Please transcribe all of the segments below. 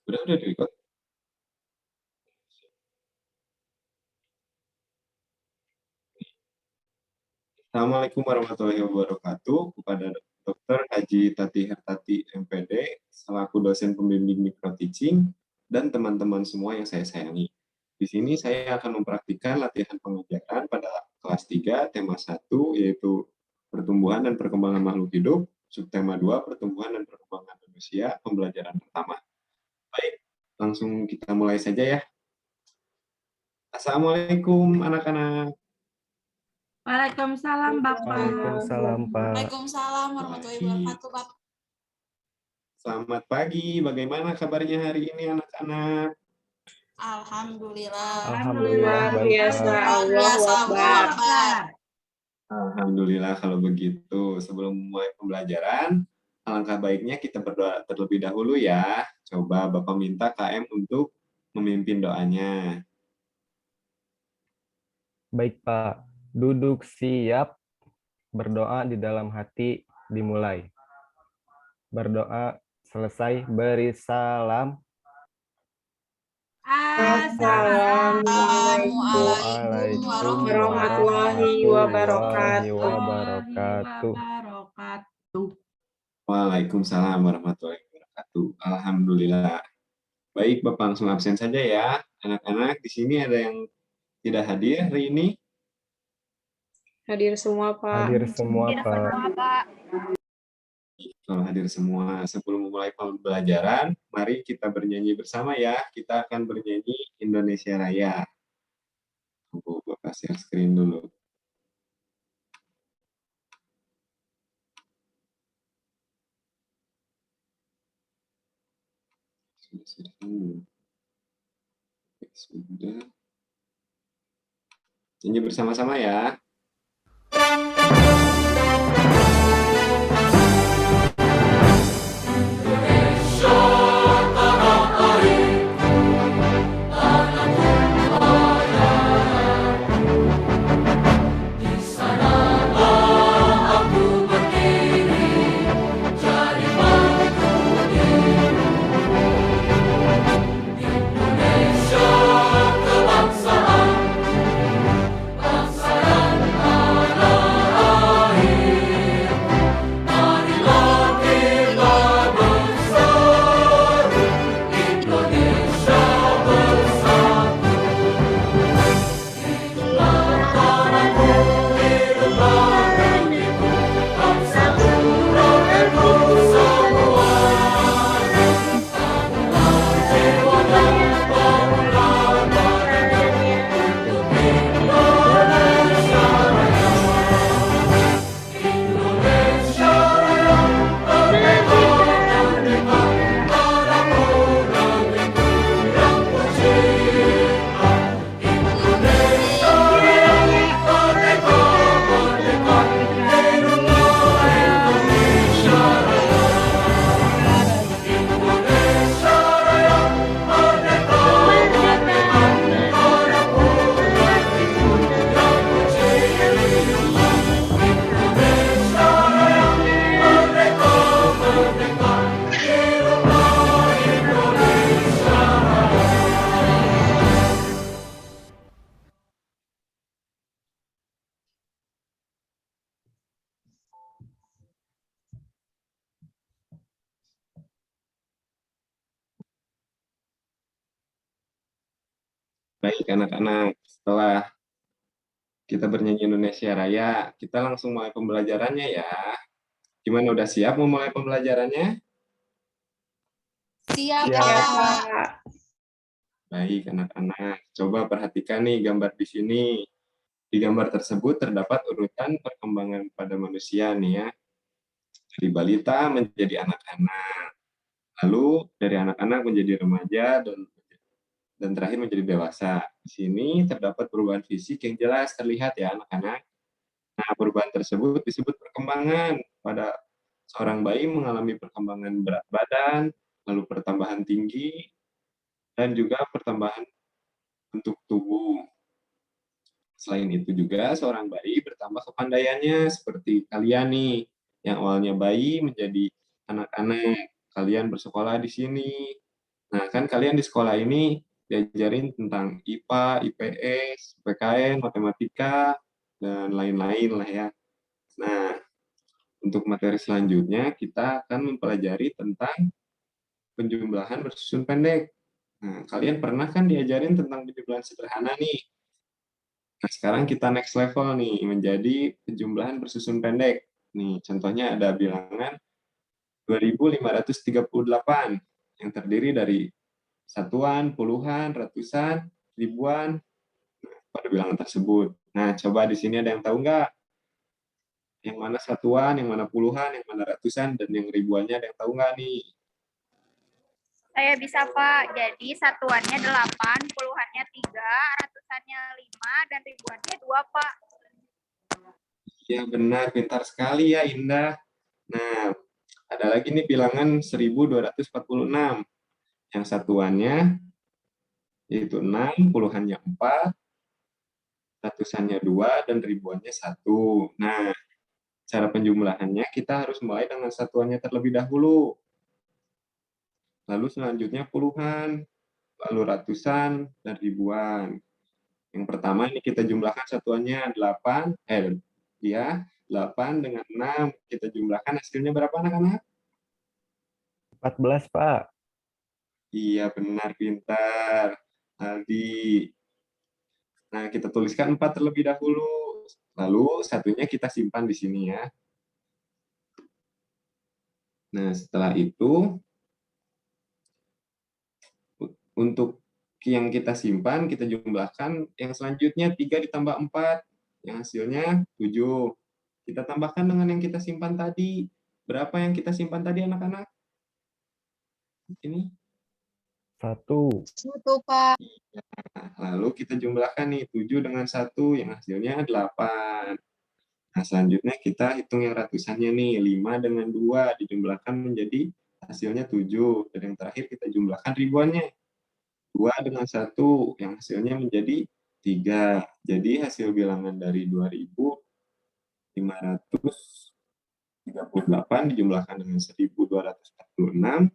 Udah di-record? Assalamualaikum warahmatullahi wabarakatuh kepada Dr. Haji Tati Hertati, MPD, selaku dosen pembimbing micro teaching, dan teman-teman semua yang saya sayangi. Di sini saya akan mempraktikkan latihan pengajaran pada kelas 3, tema 1, yaitu pertumbuhan dan perkembangan makhluk hidup, subtema 2, pertumbuhan dan perkembangan manusia, pembelajaran pertama. Baik, langsung kita mulai saja ya. Assalamualaikum anak-anak. Waalaikumsalam, Bapak. Waalaikumsalam, Pak. Waalaikumsalam warahmatullahi wabarakatuh, Pak. Selamat pagi, bagaimana kabarnya hari ini anak-anak? Alhamdulillah. Alhamdulillah baik, biasa. Pak. Biasa, Akbar. Alhamdulillah kalau begitu. Sebelum mulai pembelajaran, alangkah baiknya kita berdoa terlebih dahulu ya. Coba Bapak minta KM untuk memimpin doanya. Baik, Pak. Duduk siap, berdoa di dalam hati dimulai. Berdoa selesai, beri salam. Assalamualaikum warahmatullahi wabarakatuh. Waalaikumsalam warahmatullahi wabarakatuh. Alhamdulillah. Baik, Bapak langsung absen saja ya. Anak-anak, di sini ada yang tidak hadir hari ini? Hadir semua, Pak. Hadir semua, Pak. Kalau hadir semua, sebelum memulai pembelajaran, mari kita bernyanyi bersama ya. Kita akan bernyanyi Indonesia Raya. Tunggu, Bapak share screen dulu. Sudah. Nyanyi bersama-sama ya. Baik anak-anak, setelah kita bernyanyi Indonesia Raya, kita langsung mulai pembelajarannya ya. Gimana, udah siap mau mulai pembelajarannya? Siap, Siap, Pak. Baik anak-anak, coba perhatikan nih gambar di sini. Di gambar tersebut terdapat urutan perkembangan pada manusia nih ya. Dari balita menjadi anak-anak, lalu dari anak-anak menjadi remaja, dan terakhir menjadi dewasa. Di sini terdapat perubahan fisik yang jelas terlihat ya anak-anak. Nah, perubahan tersebut disebut perkembangan. Pada seorang bayi mengalami perkembangan berat badan, lalu pertambahan tinggi, dan juga pertambahan bentuk tubuh. Selain itu juga seorang bayi bertambah kepandaiannya, seperti kalian nih, yang awalnya bayi menjadi anak-anak. Kalian bersekolah di sini, Nah, kan kalian di sekolah ini diajarin tentang IPA, IPS, PKN, matematika, dan lain-lain lah ya. Nah, untuk materi selanjutnya kita akan mempelajari tentang penjumlahan bersusun pendek. Nah, kalian pernah kan diajarin tentang penjumlahan sederhana nih? Nah, sekarang kita next level nih, menjadi penjumlahan bersusun pendek. Nih, contohnya ada bilangan 2538 yang terdiri dari satuan, puluhan, ratusan, ribuan pada bilangan tersebut. Nah, coba di sini ada yang tahu nggak? Yang mana satuan, yang mana puluhan, yang mana ratusan, dan yang ribuannya ada yang tahu nggak nih? Saya bisa, Pak. Jadi satuannya 8, puluhannya 3, ratusannya 5, dan ribuannya 2, Pak. Ya benar, pintar sekali ya Indah. Nah, ada lagi nih bilangan 1246. Yang satuannya yaitu 6, puluhannya 4, ratusannya 2, dan ribuannya 1. Nah, cara penjumlahannya kita harus mulai dengan satuannya terlebih dahulu. Lalu selanjutnya puluhan, lalu ratusan, dan ribuan. Yang pertama ini kita jumlahkan satuannya 8, ya, 8 dengan 6. Kita jumlahkan hasilnya berapa anak-anak? 14, Pak. Iya, benar, pintar. Aldi. Nah, kita tuliskan 4 terlebih dahulu. Lalu satunya kita simpan di sini ya. Nah, setelah itu, untuk yang kita simpan, kita jumlahkan yang selanjutnya 3 ditambah 4. Yang hasilnya 7. Kita tambahkan dengan yang kita simpan tadi. Berapa yang kita simpan tadi, anak-anak? Ini. 1. 1, Pak. Nah, lalu kita jumlahkan nih 7 dengan 1 yang hasilnya 8. Nah, selanjutnya kita hitung yang ratusannya nih, 5 dengan 2 dijumlahkan menjadi hasilnya 7. Dan yang terakhir kita jumlahkan ribuannya. 2 dengan 1 yang hasilnya menjadi 3. Jadi hasil bilangan dari 2538 dijumlahkan dengan 1246,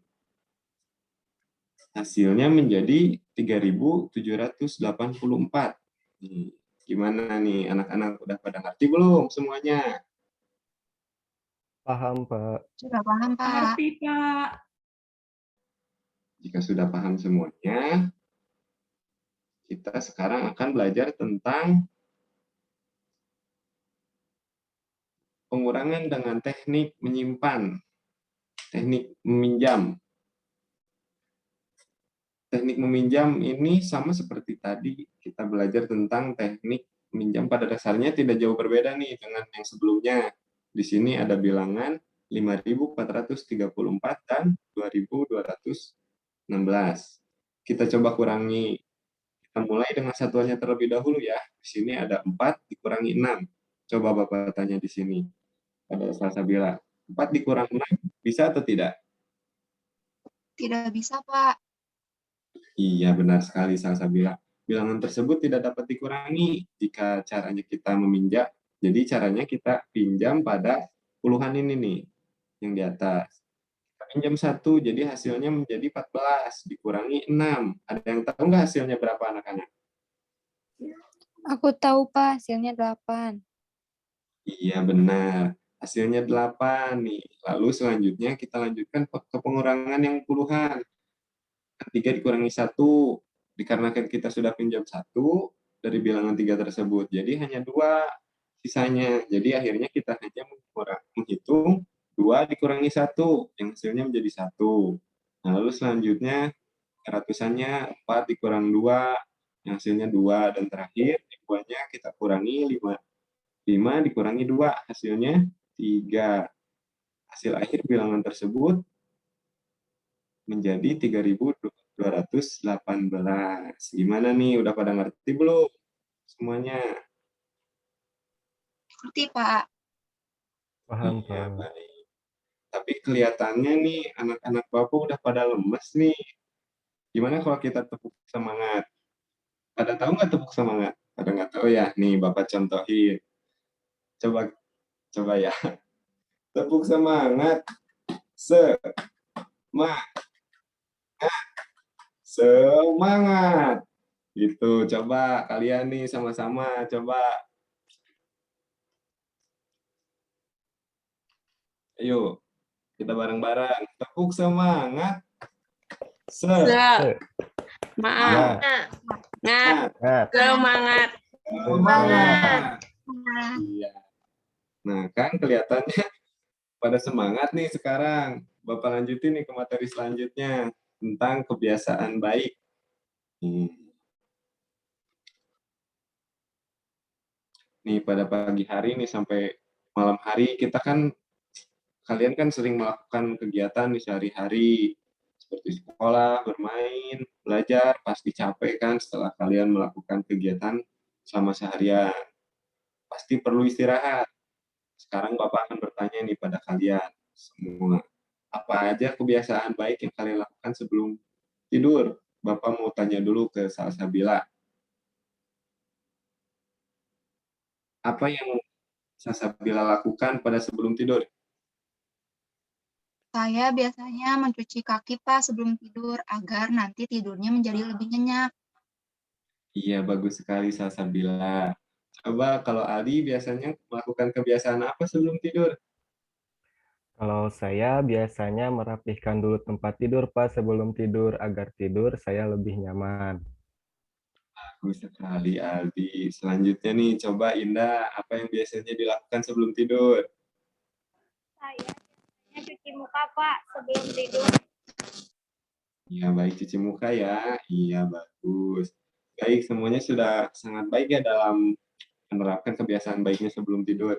hasilnya menjadi 3784. Gimana nih anak-anak, udah pada ngerti belum semuanya? Paham, Pak. Sudah paham, Pak. Ngerti, Pak. Jika sudah paham semuanya, kita sekarang akan belajar tentang pengurangan dengan teknik menyimpan, teknik meminjam. Teknik meminjam ini sama seperti tadi kita belajar tentang teknik meminjam, pada dasarnya tidak jauh berbeda nih dengan yang sebelumnya. Di sini ada bilangan 5.434 dan 2.216. Kita coba kurangi. Kita mulai dengan satuannya terlebih dahulu ya. Di sini ada 4 dikurangi 6. Coba Bapak tanya di sini. Pada Salsabila, 4 dikurang 6 bisa atau tidak? Tidak bisa, Pak. Iya, benar sekali Salsabila. Bilangan tersebut tidak dapat dikurangi jika caranya kita meminjam. Jadi caranya kita pinjam pada puluhan ini nih, yang di atas. Kita pinjam 1, jadi hasilnya menjadi 14, dikurangi 6. Ada yang tahu nggak hasilnya berapa anak-anak? Aku tahu, Pak, hasilnya 8. Iya, benar. Hasilnya 8 nih. Lalu selanjutnya kita lanjutkan ke pengurangan yang puluhan. 3 dikurangi 1, dikarenakan kita sudah pinjam 1 dari bilangan 3 tersebut, jadi hanya 2 sisanya. Jadi akhirnya kita hanya menghitung 2 dikurangi 1, yang hasilnya menjadi 1. Nah, lalu selanjutnya ratusannya 4 dikurang 2, yang hasilnya 2. Dan terakhir ribuannya kita kurangi 5. 5 dikurangi 2, hasilnya 3. Hasil akhir bilangan tersebut menjadi 3.218. Gimana nih, udah pada ngerti belum semuanya? Ngerti, Pak. Paham, Iya, Pak. baik. Tapi kelihatannya nih anak-anak Bapak udah pada lemes nih. Gimana kalau kita tepuk semangat? Pada tahu nggak tepuk semangat? Pada nggak tahu ya? Nih Bapak contohin. Coba coba ya. Tepuk semangat. Semangat. Semangat. Gitu, coba kalian nih sama-sama coba. Ayo, kita bareng-bareng. Tepuk semangat. Se. Maaf. Ya. Ngat. Ngat. Semangat. Semangat. Nah, Iya. Nah, kan kelihatannya pada semangat nih sekarang. Bapak lanjutin nih ke materi selanjutnya tentang kebiasaan baik. Nih pada pagi hari nih sampai malam hari kita kan kalian kan sering melakukan kegiatan di sehari-hari seperti sekolah, bermain, belajar, pasti capek kan setelah kalian melakukan kegiatan selama seharian. Pasti perlu istirahat. Sekarang Bapak akan bertanya nih pada kalian semua. Apa aja kebiasaan baik yang kalian lakukan sebelum tidur? Bapak mau tanya dulu ke Salsabila. Apa yang Salsabila lakukan pada sebelum tidur? saya biasanya mencuci kaki Pak sebelum tidur agar nanti tidurnya menjadi lebih nyenyak. Iya, bagus sekali Salsabila. Coba kalau Aldi biasanya melakukan kebiasaan apa sebelum tidur? Kalau saya biasanya merapihkan dulu tempat tidur, Pak, sebelum tidur agar tidur saya lebih nyaman. Bagus sekali Aldi. Selanjutnya nih, coba Indah, apa yang biasanya dilakukan sebelum tidur? Saya biasanya cuci muka, Pak, sebelum tidur. Iya, baik cuci muka ya. Iya, bagus. Baik, semuanya sudah sangat baik ya dalam menerapkan kebiasaan baiknya sebelum tidur.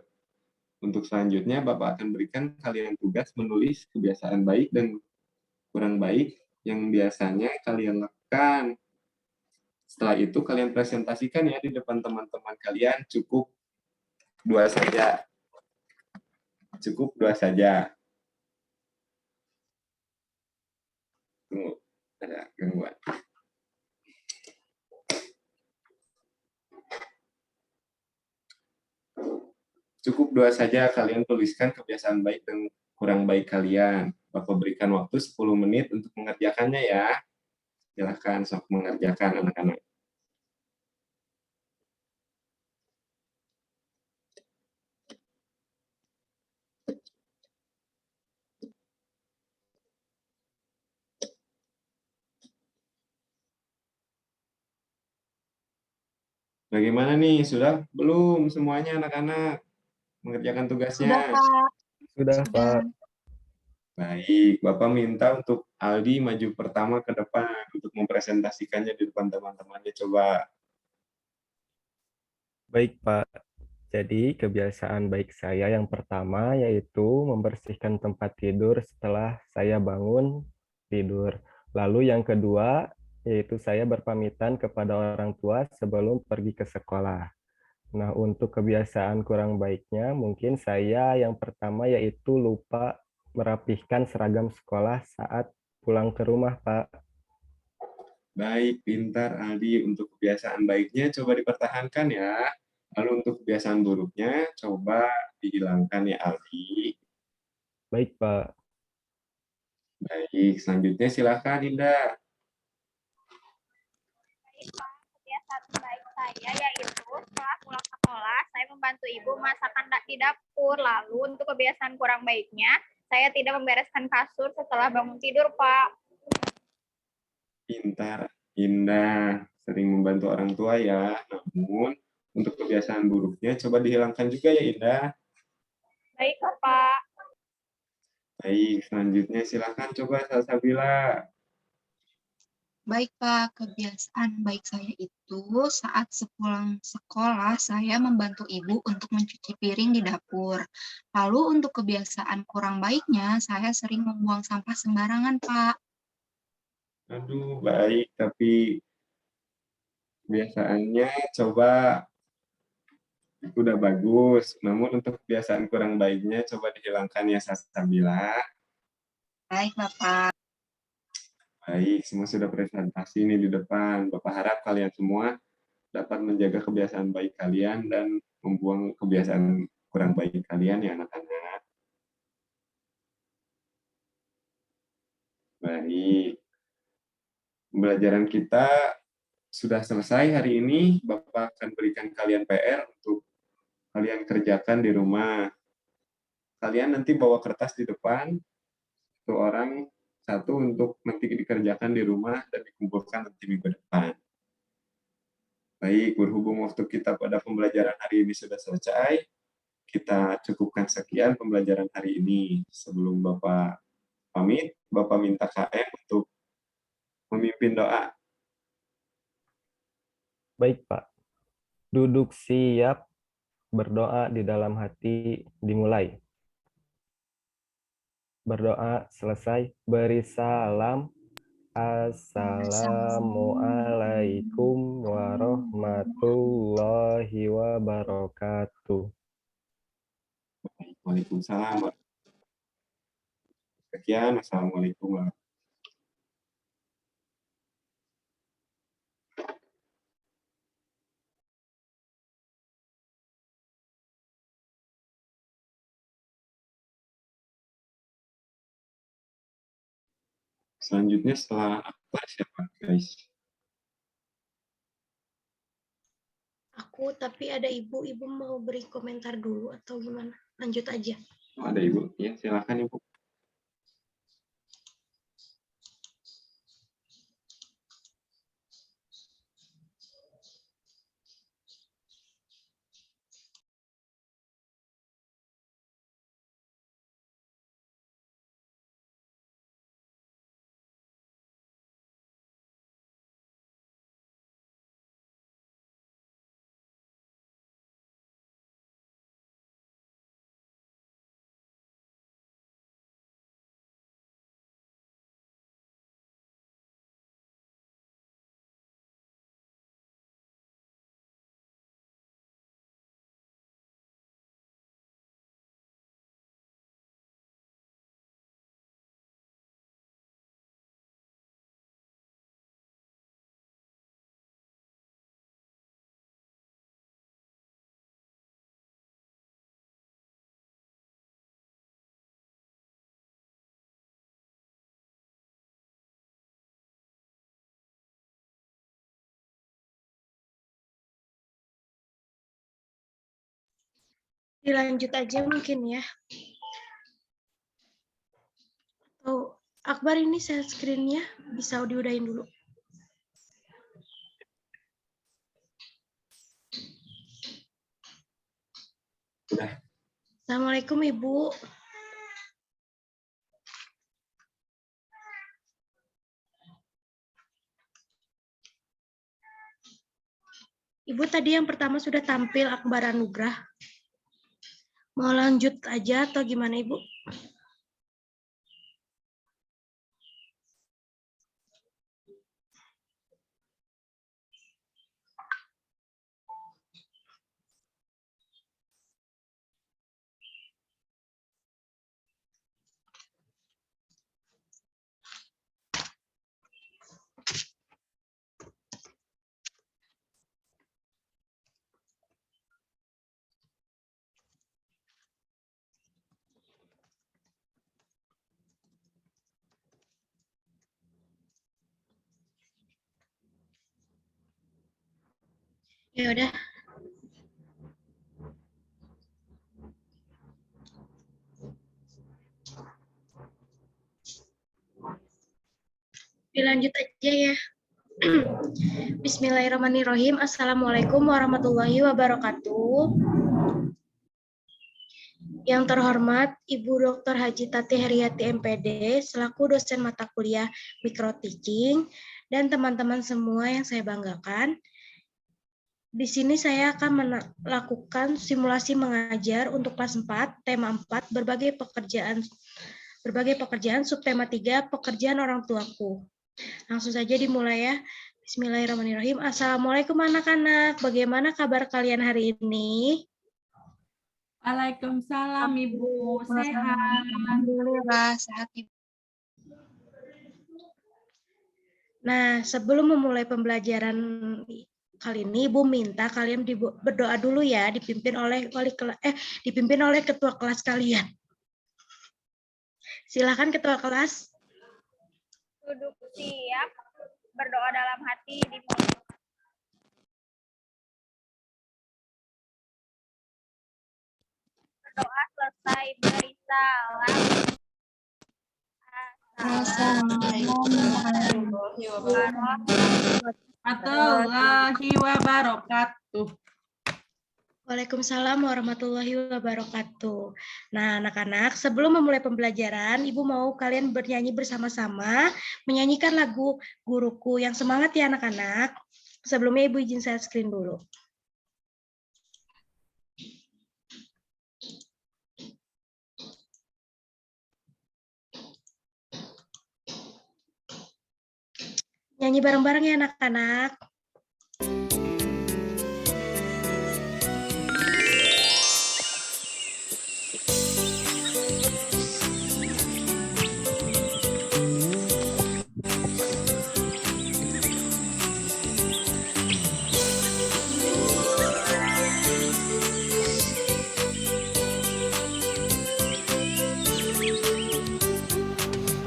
Untuk selanjutnya, Bapak akan berikan kalian tugas menulis kebiasaan baik dan kurang baik yang biasanya kalian lakukan. Setelah itu, kalian presentasikan ya di depan teman-teman kalian. Cukup dua saja. Cukup dua saja. Tunggu, ada gangguan. Cukup dua saja kalian tuliskan kebiasaan baik dan kurang baik kalian. Bapak berikan waktu 10 menit untuk mengerjakannya ya. Silahkan sok mengerjakan anak-anak. Bagaimana nih? Sudah belum semuanya anak-anak mengerjakan Sudah tugasnya? Pak, Sudah, sudah. Pak. Baik, Bapak minta untuk Aldi maju pertama ke depan untuk mempresentasikannya di depan teman-temannya. Coba. Baik, Pak. Jadi, kebiasaan baik saya yang pertama yaitu membersihkan tempat tidur setelah saya bangun tidur. Lalu yang kedua yaitu saya berpamitan kepada orang tua sebelum pergi ke sekolah. Nah, untuk kebiasaan kurang baiknya, mungkin saya yang pertama yaitu lupa merapihkan seragam sekolah saat pulang ke rumah, Pak. Baik, pintar Aldi. Untuk kebiasaan baiknya coba dipertahankan ya. Lalu untuk kebiasaan buruknya coba dihilangkan ya Aldi. Baik, Pak. Baik, selanjutnya silakan Indah. Baik, Pak. Kebiasaan baik saya yaitu setelah pulang sekolah, saya membantu ibu masakan di dapur. Lalu untuk kebiasaan kurang baiknya, saya tidak membereskan kasur setelah bangun tidur, Pak. Pintar, Indah, sering membantu orang tua ya. Namun, untuk kebiasaan buruknya coba dihilangkan juga ya Indah. Baik, Pak. Baik, selanjutnya silakan coba Salsabila. Baik Pak, kebiasaan baik saya itu saat sepulang sekolah saya membantu ibu untuk mencuci piring di dapur. Lalu untuk kebiasaan kurang baiknya saya sering membuang sampah sembarangan Pak. Aduh, baik, tapi kebiasaannya coba udah bagus. Namun untuk kebiasaan kurang baiknya coba dihilangkan ya Salsabila. Baik Bapak. Baik, semua sudah presentasi ini di depan. Bapak harap kalian semua dapat menjaga kebiasaan baik kalian dan membuang kebiasaan kurang baik kalian ya anak-anak. Baik. Pembelajaran kita sudah selesai hari ini. Bapak akan berikan kalian PR untuk kalian kerjakan di rumah. Kalian nanti bawa kertas di depan, satu orang satu untuk nanti dikerjakan di rumah dan dikumpulkan nanti minggu depan. Baik, berhubung waktu kita pada pembelajaran hari ini sudah selesai, kita cukupkan sekian pembelajaran hari ini. Sebelum Bapak pamit, Bapak minta KM untuk memimpin doa. Baik, Pak. Duduk siap, berdoa di dalam hati dimulai. Berdoa selesai, beri salam. Assalamualaikum warahmatullahi wabarakatuh. Waalaikumsalam. Sekian, Assalamualaikum warahmatullahi wabarakatuh. Selanjutnya setelah apa siapa guys? Aku, tapi ada ibu mau beri komentar dulu atau gimana? Lanjut aja. Oh, ada Ibu? Ya, silakan Ibu. Dilanjut aja mungkin ya. Atau Akbar ini share screen-nya bisa diudahin dulu. Sudah. Assalamualaikum Ibu. Ibu tadi yang pertama sudah tampil Akbar Anugrah. Mau lanjut aja atau gimana Ibu? Ya udah. Dilanjut aja ya. Bismillahirrahmanirrahim. Assalamualaikum warahmatullahi wabarakatuh. Yang terhormat Ibu Dr. Haji Tati Heriati MPD selaku dosen mata kuliah Micro Teaching dan teman-teman semua yang saya banggakan. Di sini saya akan melakukan simulasi mengajar untuk kelas 4, tema 4, berbagai pekerjaan, subtema 3, pekerjaan orang tuaku. Langsung saja dimulai ya. Bismillahirrahmanirrahim. Assalamualaikum anak-anak. Bagaimana kabar kalian hari ini? Waalaikumsalam Ibu. Sehat. Alhamdulillah, sehat Ibu. Nah, sebelum memulai pembelajaran kali ini, Ibu minta kalian berdoa dulu ya, dipimpin oleh ketua kelas kalian. Silakan ketua kelas. Duduk siap, berdoa hati di mulut. Berdoa selesai, beri salam. Warahmatullahi wabarakatuh. Waalaikumsalam warahmatullahi wabarakatuh. Nah, anak-anak, sebelum memulai pembelajaran, Ibu mau kalian bernyanyi bersama-sama, menyanyikan lagu Guruku yang semangat ya anak-anak. Sebelumnya Ibu izin share screen dulu. Nyanyi bareng-bareng ya anak-anak.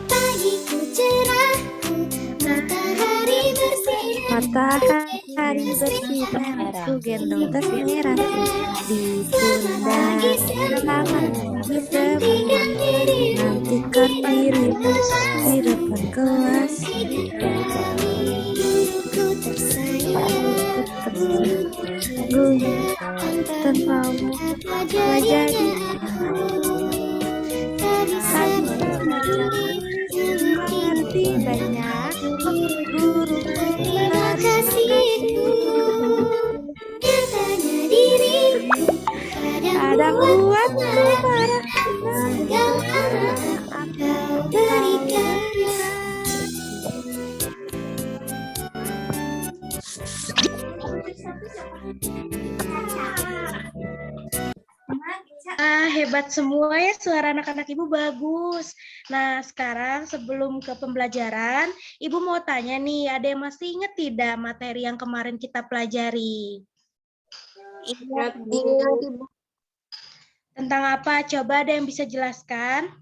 Pagiku cerahku, matahari bersinar, ku gendong tas merahku di pundak, tangan berteman, nantikan dirimu di depan kelas. Ku tersayang, tanpamu menjadi mengerti banyak guru. Terima kasihku yang tanya diriku ada buatku para segala kau berikan. Hebat semua ya, suara anak-anak Ibu bagus. Nah, sekarang sebelum ke pembelajaran, Ibu mau tanya nih, ada yang masih ingat tidak materi yang kemarin kita pelajari? Ingat, Bu. Tentang apa? Coba ada yang bisa jelaskan?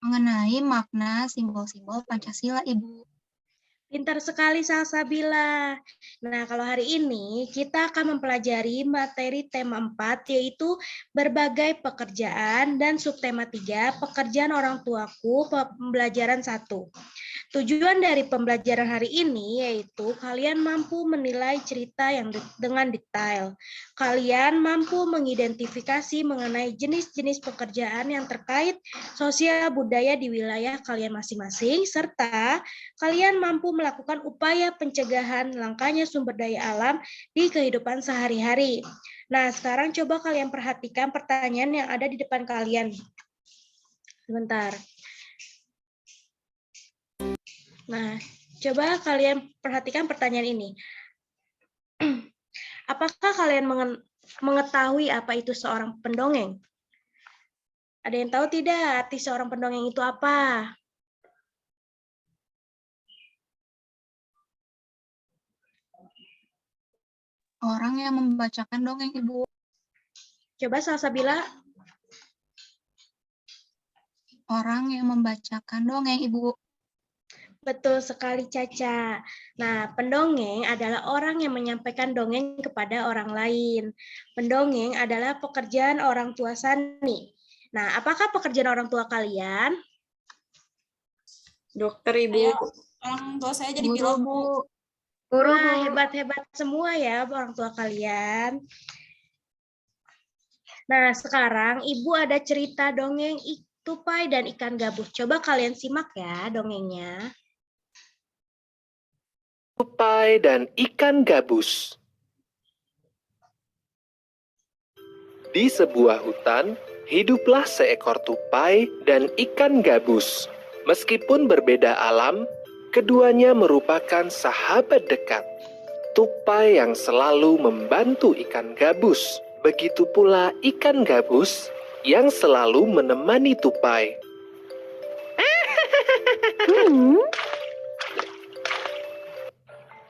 Mengenai makna simbol-simbol Pancasila, Ibu. Pintar sekali Salsabila. Nah, kalau hari ini kita akan mempelajari materi tema 4, yaitu berbagai pekerjaan, dan subtema 3, pekerjaan orang tuaku, pembelajaran 1. Tujuan dari pembelajaran hari ini yaitu kalian mampu menilai cerita yang dengan detail. Kalian mampu mengidentifikasi mengenai jenis-jenis pekerjaan yang terkait sosial budaya di wilayah kalian masing-masing, serta kalian mampu melakukan upaya pencegahan langkanya sumber daya alam di kehidupan sehari-hari. Nah, sekarang coba kalian perhatikan pertanyaan yang ada di depan kalian. Sebentar. Nah, coba kalian perhatikan pertanyaan ini. Apakah kalian mengetahui apa itu seorang pendongeng? Ada yang tahu tidak arti seorang pendongeng itu apa? Orang yang membacakan dongeng, Ibu. Coba Salsabila. Orang yang membacakan dongeng, Ibu. Betul sekali Caca. Nah, pendongeng adalah orang yang menyampaikan dongeng kepada orang lain. Pendongeng adalah pekerjaan orang tua Sani. Nah, apakah pekerjaan orang tua kalian? Dokter, Ibu. Orang tua saya jadi pilot, Bu. Guru, Wah, Bu. hebat-hebat semua ya orang tua kalian. Nah, sekarang Ibu ada cerita dongeng tupai dan ikan gabus. Coba kalian simak ya dongengnya. Tupai dan ikan gabus. Di sebuah hutan, hiduplah seekor tupai dan ikan gabus. Meskipun berbeda alam, keduanya merupakan sahabat dekat. Tupai yang selalu membantu ikan gabus. Begitu pula ikan gabus yang selalu menemani tupai.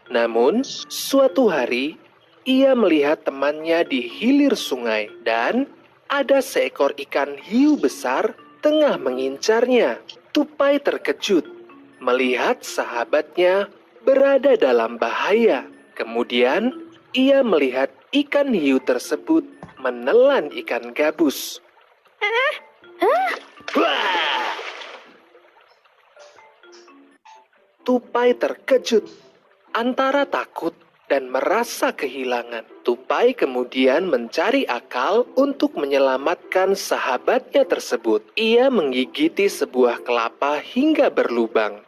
Namun, suatu hari, ia melihat temannya di hilir sungai dan ada seekor ikan hiu besar tengah mengincarnya. Tupai terkejut melihat sahabatnya berada dalam bahaya. Kemudian, ia melihat ikan hiu tersebut menelan ikan gabus. Wah! Tupai terkejut antara takut dan merasa kehilangan. Tupai kemudian mencari akal untuk menyelamatkan sahabatnya tersebut. Ia menggigiti sebuah kelapa hingga berlubang.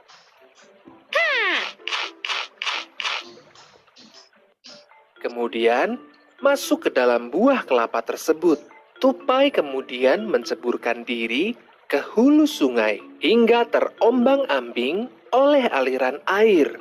Kemudian masuk ke dalam buah kelapa tersebut. Tupai kemudian menceburkan diri ke hulu sungai hingga terombang-ambing oleh aliran air.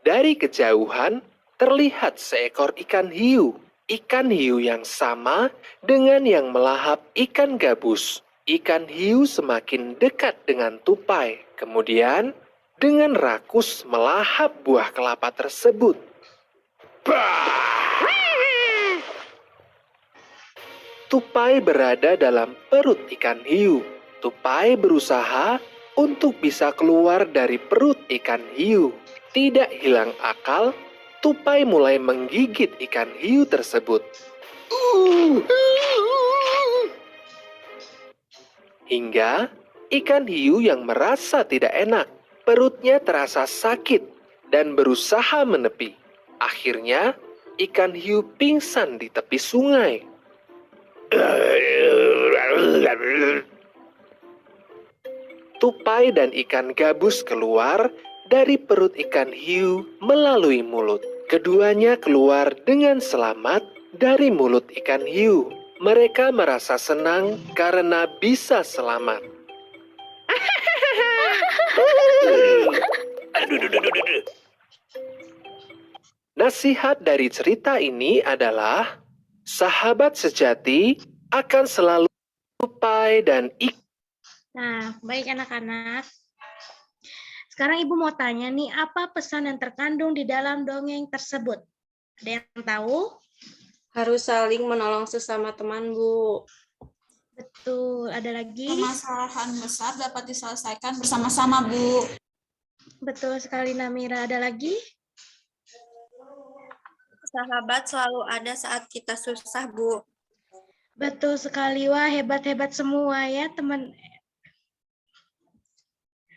Dari kejauhan terlihat seekor ikan hiu. Ikan hiu yang sama dengan yang melahap ikan gabus. Ikan hiu semakin dekat dengan tupai. Kemudian dengan rakus melahap buah kelapa tersebut. Bah! Tupai berada dalam perut ikan hiu. Tupai berusaha untuk bisa keluar dari perut ikan hiu. Tidak hilang akal, tupai mulai menggigit ikan hiu tersebut. Hingga ikan hiu yang merasa tidak enak. Perutnya terasa sakit dan berusaha menepi. Akhirnya, ikan hiu pingsan di tepi sungai. Tupai dan ikan gabus keluar dari perut ikan hiu melalui mulut. Keduanya keluar dengan selamat dari mulut ikan hiu. Mereka merasa senang karena bisa selamat. Nasihat dari cerita ini adalah sahabat sejati akan selalu tupai dan ikan. Nah, baik anak-anak. Sekarang Ibu mau tanya nih, apa pesan yang terkandung di dalam dongeng tersebut? Ada yang tahu? Harus saling menolong sesama teman, Bu. Betul. Ada lagi? Permasalahan besar dapat diselesaikan bersama-sama, Bu. Betul sekali, Namira. Ada lagi? Sahabat selalu ada saat kita susah, Bu. Betul sekali. Wah, hebat-hebat semua ya, teman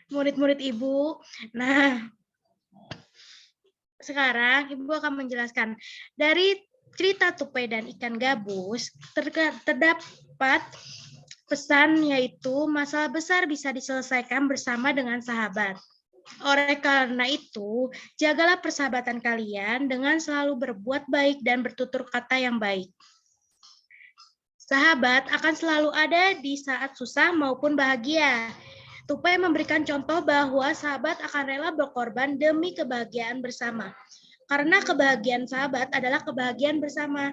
murid-murid Ibu. Nah, sekarang Ibu akan menjelaskan dari cerita tupai dan ikan gabus terdapat pesan, yaitu masalah besar bisa diselesaikan bersama dengan sahabat. Oleh karena itu, jagalah persahabatan kalian dengan selalu berbuat baik dan bertutur kata yang baik. Sahabat akan selalu ada di saat susah maupun bahagia. Tupai memberikan contoh bahwa sahabat akan rela berkorban demi kebahagiaan bersama. Karena kebahagiaan sahabat adalah kebahagiaan bersama.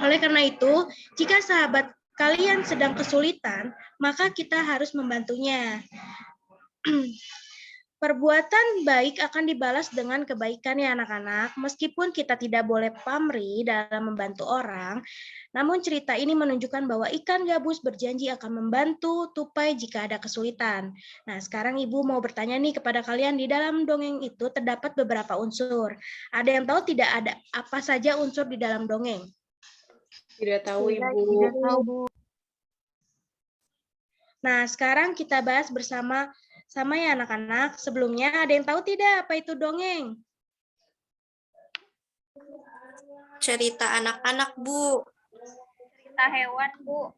Oleh karena itu, jika sahabat kalian sedang kesulitan, maka kita harus membantunya. Perbuatan baik akan dibalas dengan kebaikan ya anak-anak. Meskipun kita tidak boleh pamrih dalam membantu orang, namun cerita ini menunjukkan bahwa ikan gabus berjanji akan membantu tupai jika ada kesulitan. Nah, sekarang Ibu mau bertanya nih kepada kalian, di dalam dongeng itu terdapat beberapa unsur. Ada yang tahu tidak ada apa saja unsur di dalam dongeng? Tidak tahu, Ibu. Tidak tahu, Bu. Nah, sekarang kita bahas bersama ya anak-anak. Sebelumnya ada yang tahu tidak apa itu dongeng? Cerita anak-anak, Bu. Cerita hewan, Bu.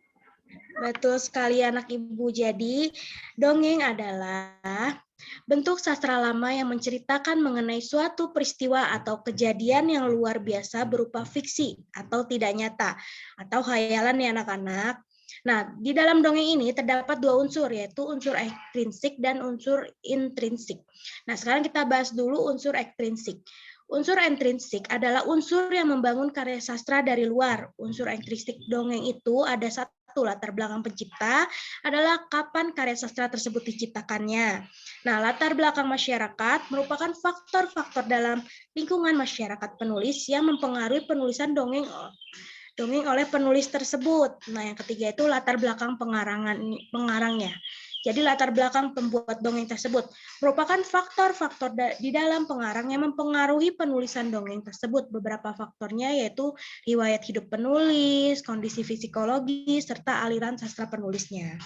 Betul sekali anak Ibu. Jadi, dongeng adalah bentuk sastra lama yang menceritakan mengenai suatu peristiwa atau kejadian yang luar biasa berupa fiksi atau tidak nyata atau khayalan ya anak-anak. Nah, di dalam dongeng ini terdapat dua unsur, yaitu unsur ekstrinsik dan unsur intrinsik. Nah, sekarang kita bahas dulu unsur ekstrinsik. Unsur intrinsik adalah unsur yang membangun karya sastra dari luar. Unsur ekstrinsik dongeng itu ada satu, latar belakang pencipta adalah kapan karya sastra tersebut diciptakannya. Nah, latar belakang masyarakat merupakan faktor-faktor dalam lingkungan masyarakat penulis yang mempengaruhi penulisan dongeng oleh penulis tersebut. Nah, yang ketiga itu latar belakang pengarangnya. Jadi latar belakang pembuat dongeng tersebut merupakan faktor-faktor di dalam pengarang yang mempengaruhi penulisan dongeng tersebut. Beberapa faktornya yaitu riwayat hidup penulis, kondisi psikologi, serta aliran sastra penulisnya.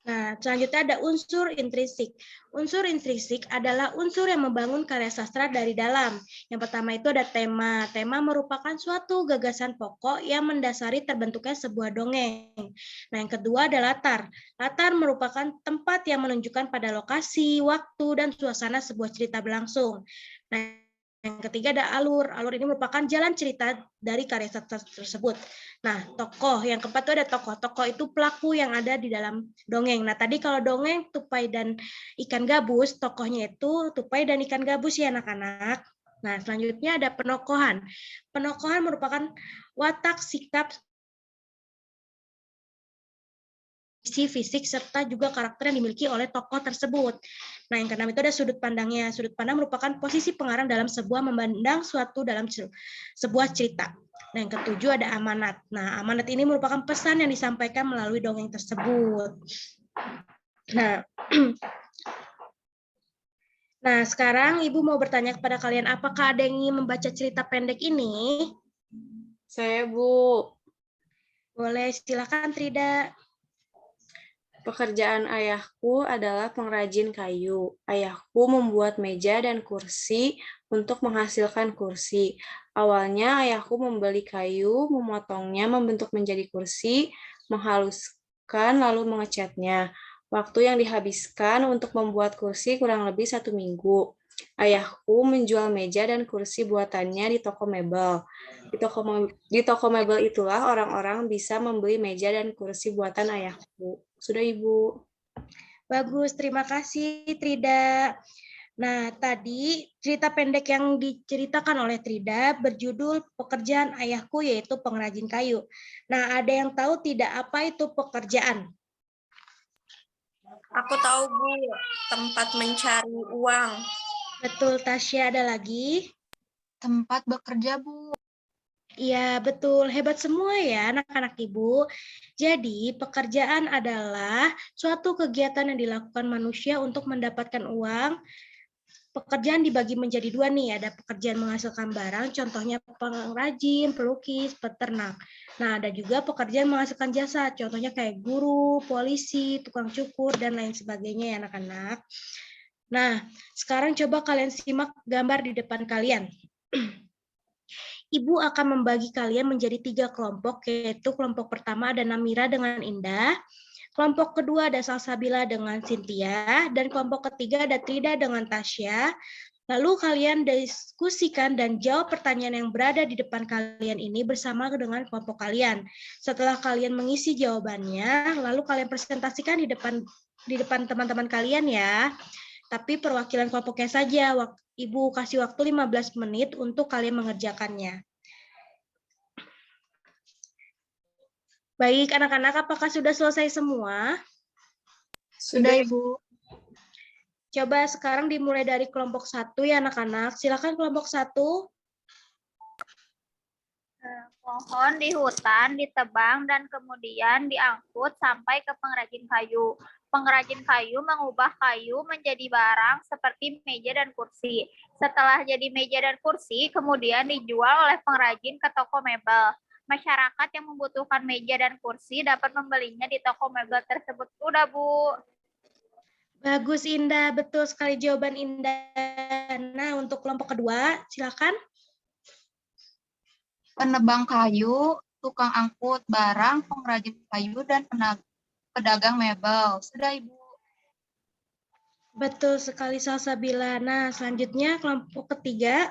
Nah, selanjutnya ada unsur intrinsik. Unsur intrinsik adalah unsur yang membangun karya sastra dari dalam. Yang pertama itu ada tema. Tema merupakan suatu gagasan pokok yang mendasari terbentuknya sebuah dongeng. Nah, yang kedua ada latar. Latar merupakan tempat yang menunjukkan pada lokasi, waktu, dan suasana sebuah cerita berlangsung. Nah, yang ketiga ada alur. Alur ini merupakan jalan cerita dari karya sastra tersebut. Nah, tokoh. Yang keempat itu ada tokoh. Tokoh itu pelaku yang ada di dalam dongeng. Nah, tadi kalau dongeng Tupai dan Ikan Gabus, tokohnya itu Tupai dan Ikan Gabus ya anak-anak. Nah, selanjutnya ada penokohan. Penokohan merupakan watak, sikap, fisik, serta juga karakter yang dimiliki oleh tokoh tersebut. Nah, yang keenam itu ada sudut pandangnya. Sudut pandang merupakan posisi pengarang dalam sebuah memandang suatu dalam sebuah cerita. Nah, yang ketujuh ada amanat. Nah, amanat ini merupakan pesan yang disampaikan melalui dongeng tersebut. Nah, sekarang Ibu mau bertanya kepada kalian, apakah ada yang ingin membaca cerita pendek ini? Saya, Bu. Boleh, silakan Trida. Pekerjaan ayahku adalah pengrajin kayu. Ayahku membuat meja dan kursi untuk menghasilkan kursi. Awalnya ayahku membeli kayu, memotongnya membentuk menjadi kursi, menghaluskan lalu mengecatnya. Waktu yang dihabiskan untuk membuat kursi kurang lebih 1 minggu. Ayahku menjual meja dan kursi buatannya di toko mebel. Di toko mebel itulah orang-orang bisa membeli meja dan kursi buatan ayahku. Sudah, Ibu. Bagus, terima kasih Trida. Nah, tadi cerita pendek yang diceritakan oleh Trida berjudul Pekerjaan Ayahku, yaitu pengrajin kayu. Nah, ada yang tahu tidak apa itu pekerjaan? Aku tahu, Bu. Tempat mencari uang. Betul, Tasya. Ada lagi? Tempat bekerja, Bu. Iya, betul. Hebat semua ya anak-anak Ibu. Jadi, pekerjaan adalah suatu kegiatan yang dilakukan manusia untuk mendapatkan uang. Pekerjaan dibagi menjadi 2 nih, ada pekerjaan menghasilkan barang, contohnya pengrajin, pelukis, peternak. Nah, ada juga pekerjaan menghasilkan jasa, contohnya kayak guru, polisi, tukang cukur, dan lain sebagainya ya anak-anak. Nah, sekarang coba kalian simak gambar di depan kalian. Ibu akan membagi kalian menjadi 3 kelompok, yaitu kelompok pertama ada Namira dengan Indah, kelompok kedua ada Salsabila dengan Cynthia, dan kelompok ketiga ada Trida dengan Tasya. Lalu kalian diskusikan dan jawab pertanyaan yang berada di depan kalian ini bersama dengan kelompok kalian. Setelah kalian mengisi jawabannya, lalu kalian presentasikan di depan teman-teman kalian ya. Tapi perwakilan kelompoknya saja. Ibu kasih waktu 15 menit untuk kalian mengerjakannya. Baik, anak-anak, apakah sudah selesai semua? Sudah, Ibu. Coba sekarang dimulai dari kelompok 1 ya anak-anak. Silakan kelompok 1. Pohon di hutan ditebang dan kemudian diangkut sampai ke pengrajin kayu. Pengrajin kayu mengubah kayu menjadi barang seperti meja dan kursi. Setelah jadi meja dan kursi, kemudian dijual oleh pengrajin ke toko mebel. Masyarakat yang membutuhkan meja dan kursi dapat membelinya di toko mebel tersebut. Udah, Bu. Bagus, Indah. Betul sekali jawaban Indah. Nah, untuk kelompok kedua, silakan. Penebang kayu, tukang angkut barang, pengrajin kayu, dan pedagang mebel. Sudah, Ibu. Betul sekali, Salsabila. Nah, selanjutnya kelompok ketiga.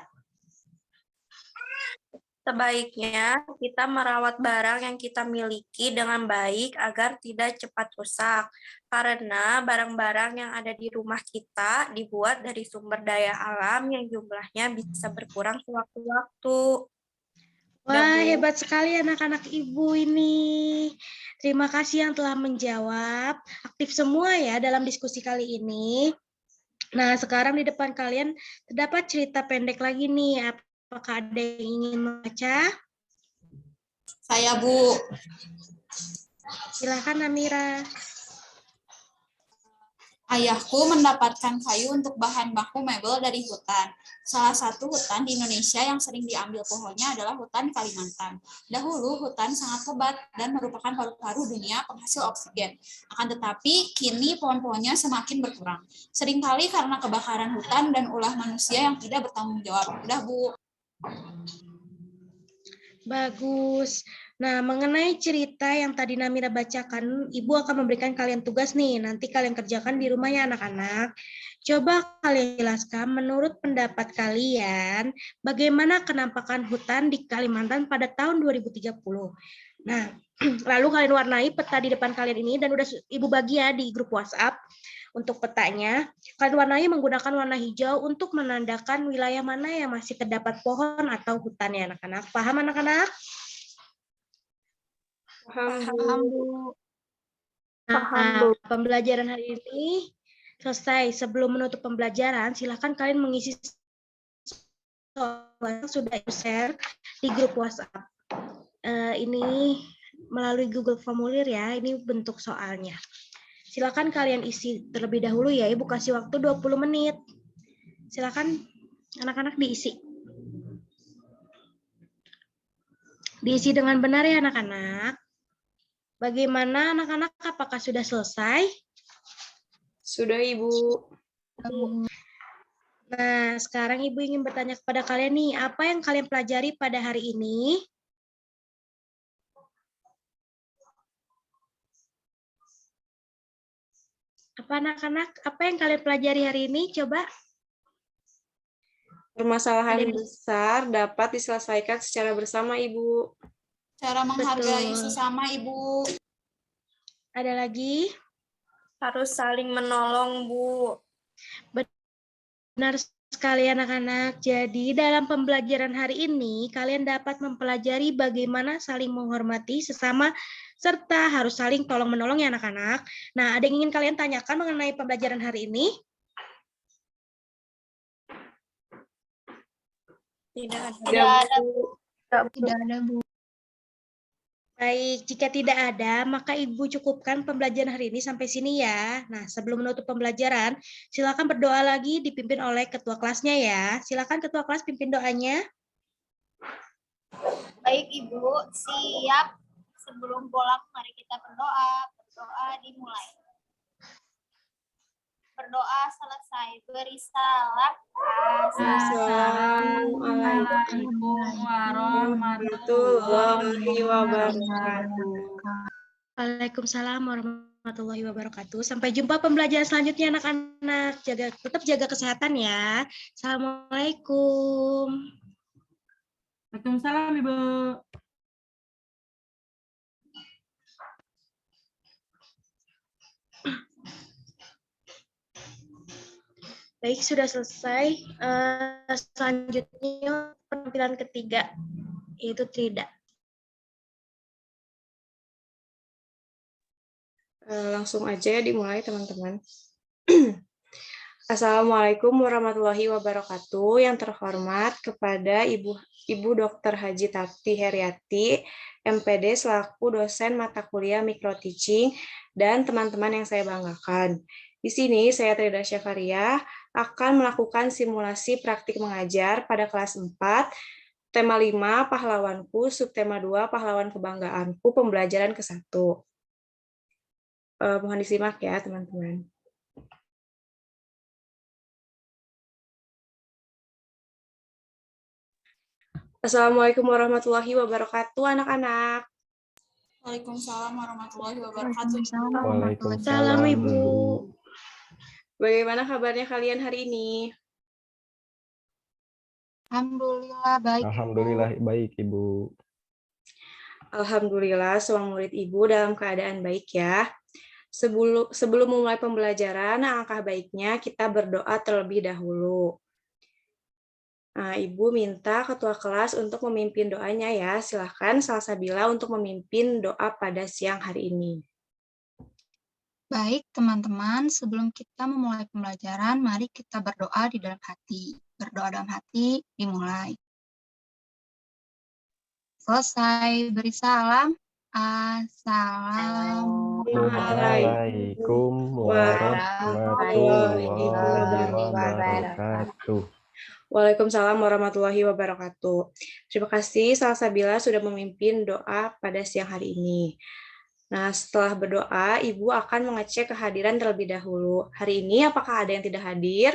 Sebaiknya kita merawat barang yang kita miliki dengan baik agar tidak cepat rusak. Karena barang-barang yang ada di rumah kita dibuat dari sumber daya alam yang jumlahnya bisa berkurang sewaktu-waktu. Wah, hebat sekali anak-anak Ibu ini. Terima kasih yang telah menjawab. Aktif semua ya dalam diskusi kali ini. Nah, sekarang di depan kalian terdapat cerita pendek lagi nih. Apakah ada yang ingin membaca? Saya, Bu. Silakan Amira. Ayahku mendapatkan kayu untuk bahan baku mebel dari hutan. Salah satu hutan di Indonesia yang sering diambil pohonnya adalah hutan Kalimantan. Dahulu hutan sangat lebat dan merupakan paru-paru dunia penghasil oksigen. Akan tetapi kini pohon-pohonnya semakin berkurang. Seringkali karena kebakaran hutan dan ulah manusia yang tidak bertanggung jawab. Udah, Bu. Bagus. Nah, mengenai cerita yang tadi Namira bacakan, Ibu akan memberikan kalian tugas nih. Nanti kalian kerjakan di rumah ya anak-anak. Coba kalian jelaskan menurut pendapat kalian, bagaimana kenampakan hutan di Kalimantan pada tahun 2030. Nah, lalu kalian warnai peta di depan kalian ini dan udah Ibu bagi ya di grup WhatsApp. Untuk petanya, kalian warnai menggunakan warna hijau untuk menandakan wilayah mana yang masih terdapat pohon atau hutan ya anak-anak. Paham anak-anak? Paham, Bu. Nah, pembelajaran hari ini selesai. Sebelum menutup pembelajaran, silakan kalian mengisi soal yang sudah share di grup WhatsApp. Ini melalui Google Formulir ya, ini bentuk soalnya. Silakan kalian isi terlebih dahulu ya, Ibu kasih waktu 20 menit. Silakan anak-anak diisi. Diisi dengan benar ya anak-anak. Bagaimana anak-anak, apakah sudah selesai? Sudah, Ibu. Nah, sekarang Ibu ingin bertanya kepada kalian nih, apa yang kalian pelajari pada hari ini? Apa anak-anak, apa yang kalian pelajari hari ini? Coba. Permasalahan besar dapat diselesaikan secara bersama, Ibu. Cara menghargai Betul. sesama, Ibu. Ada lagi? Harus saling menolong, Bu. Benar sekali anak-anak. Jadi dalam pembelajaran hari ini, kalian dapat mempelajari bagaimana saling menghormati sesama, serta harus saling tolong-menolong ya anak-anak. Nah, ada yang ingin kalian tanyakan mengenai pembelajaran hari ini? Tidak Tidak ada, Bu. Baik, jika tidak ada, maka Ibu cukupkan pembelajaran hari ini sampai sini ya. Nah, sebelum menutup pembelajaran, silakan berdoa lagi dipimpin oleh ketua kelasnya ya. Silakan ketua kelas pimpin doanya. Baik Ibu, siap. Sebelum pulang, mari kita berdoa. Berdoa dimulai. Berdoa selesai. Beri salam. Assalamualaikum warahmatullahi wabarakatuh. Waalaikumsalam warahmatullahi wabarakatuh. Sampai jumpa pembelajaran selanjutnya anak-anak. Tetap jaga kesehatan ya. Assalamualaikum. Waalaikumsalam, Ibu. Baik, sudah selesai. Selanjutnya penampilan ketiga, yaitu Trida. Langsung aja dimulai, teman-teman. Assalamualaikum warahmatullahi wabarakatuh. Yang terhormat kepada Ibu Dr. Haji Tati Heriati, MPD selaku dosen mata kuliah microteaching, dan teman-teman yang saya banggakan. Di sini saya Trida Syafariah akan melakukan simulasi praktik mengajar pada kelas 4, tema 5 pahlawanku, subtema 2 pahlawan kebanggaanku, pembelajaran ke-1. Mohon disimak ya, teman-teman. Assalamualaikum warahmatullahi wabarakatuh, anak-anak. Waalaikumsalam warahmatullahi wabarakatuh. Waalaikumsalam, Ibu. Bagaimana kabarnya kalian hari ini? Alhamdulillah baik. Alhamdulillah baik, Ibu. Alhamdulillah semua murid Ibu dalam keadaan baik ya. Sebelum memulai pembelajaran, alangkah baiknya kita berdoa terlebih dahulu. Nah, Ibu minta ketua kelas untuk memimpin doanya ya. Silahkan Salsabila untuk memimpin doa pada siang hari ini. Baik, teman-teman, sebelum kita memulai pembelajaran, mari kita berdoa di dalam hati. Berdoa dalam hati, dimulai. Selesai beri salam. Assalamualaikum warahmatullahi wabarakatuh. Waalaikumsalam warahmatullahi wabarakatuh. Terima kasih Salsabila sudah memimpin doa pada siang hari ini. Nah, setelah berdoa, Ibu akan mengecek kehadiran terlebih dahulu. Hari ini apakah ada yang tidak hadir?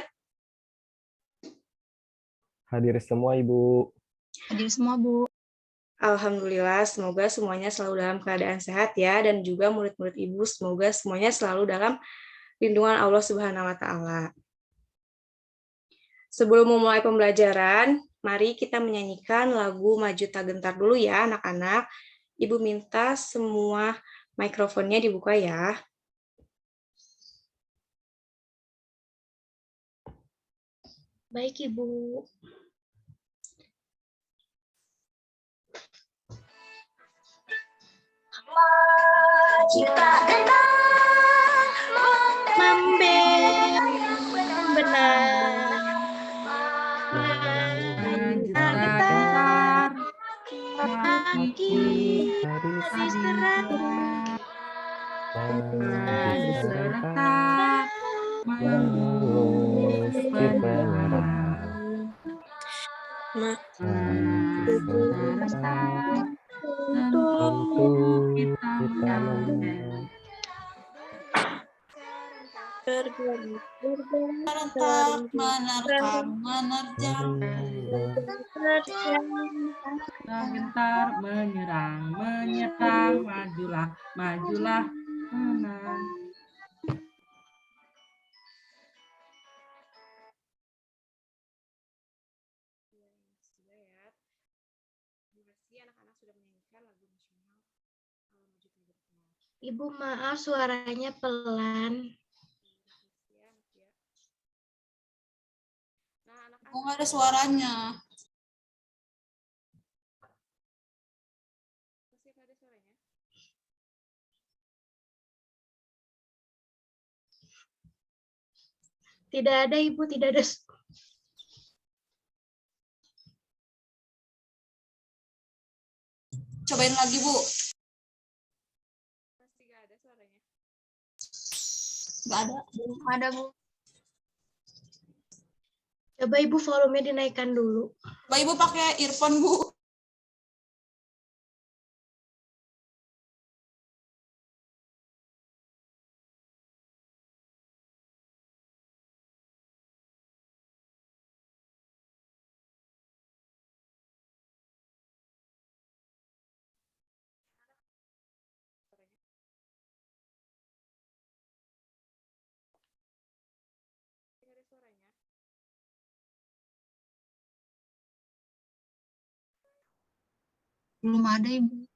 Hadir semua, Ibu. Hadir semua, Bu. Alhamdulillah, semoga semuanya selalu dalam keadaan sehat ya, dan juga murid-murid Ibu semoga semuanya selalu dalam lindungan Allah Subhanahu wa Ta'ala. Sebelum memulai pembelajaran, mari kita menyanyikan lagu Maju Tak Gentar dulu ya, anak-anak. Ibu minta semua mikrofonnya dibuka ya. Baik, Ibu. Jika gentar benar. Gentar Kaki diserang serentak Mengusir penyerang. serentak untuk kita menang. Serentak menerkam, menerjang. Gentar menyerang, majulah, majulah, menang. Ibu, maaf suaranya pelan. Kok nggak ada suaranya? Tidak ada, Ibu, tidak ada. Cobain lagi, Bu. Nggak ada. Belum ada, Bu. Coba Ibu volumenya dinaikkan dulu. Coba Ibu pakai earphone, Bu. Belum ada, Ibu.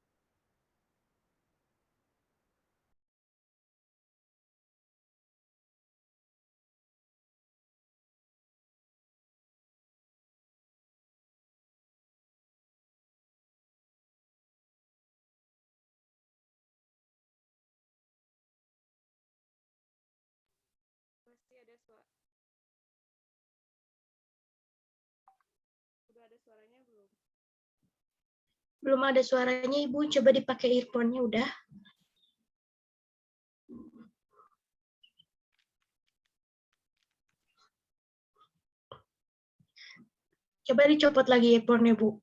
Belum ada suaranya, Ibu. Coba dipakai earphone-nya udah. Coba dicopot lagi earphone-nya, Bu.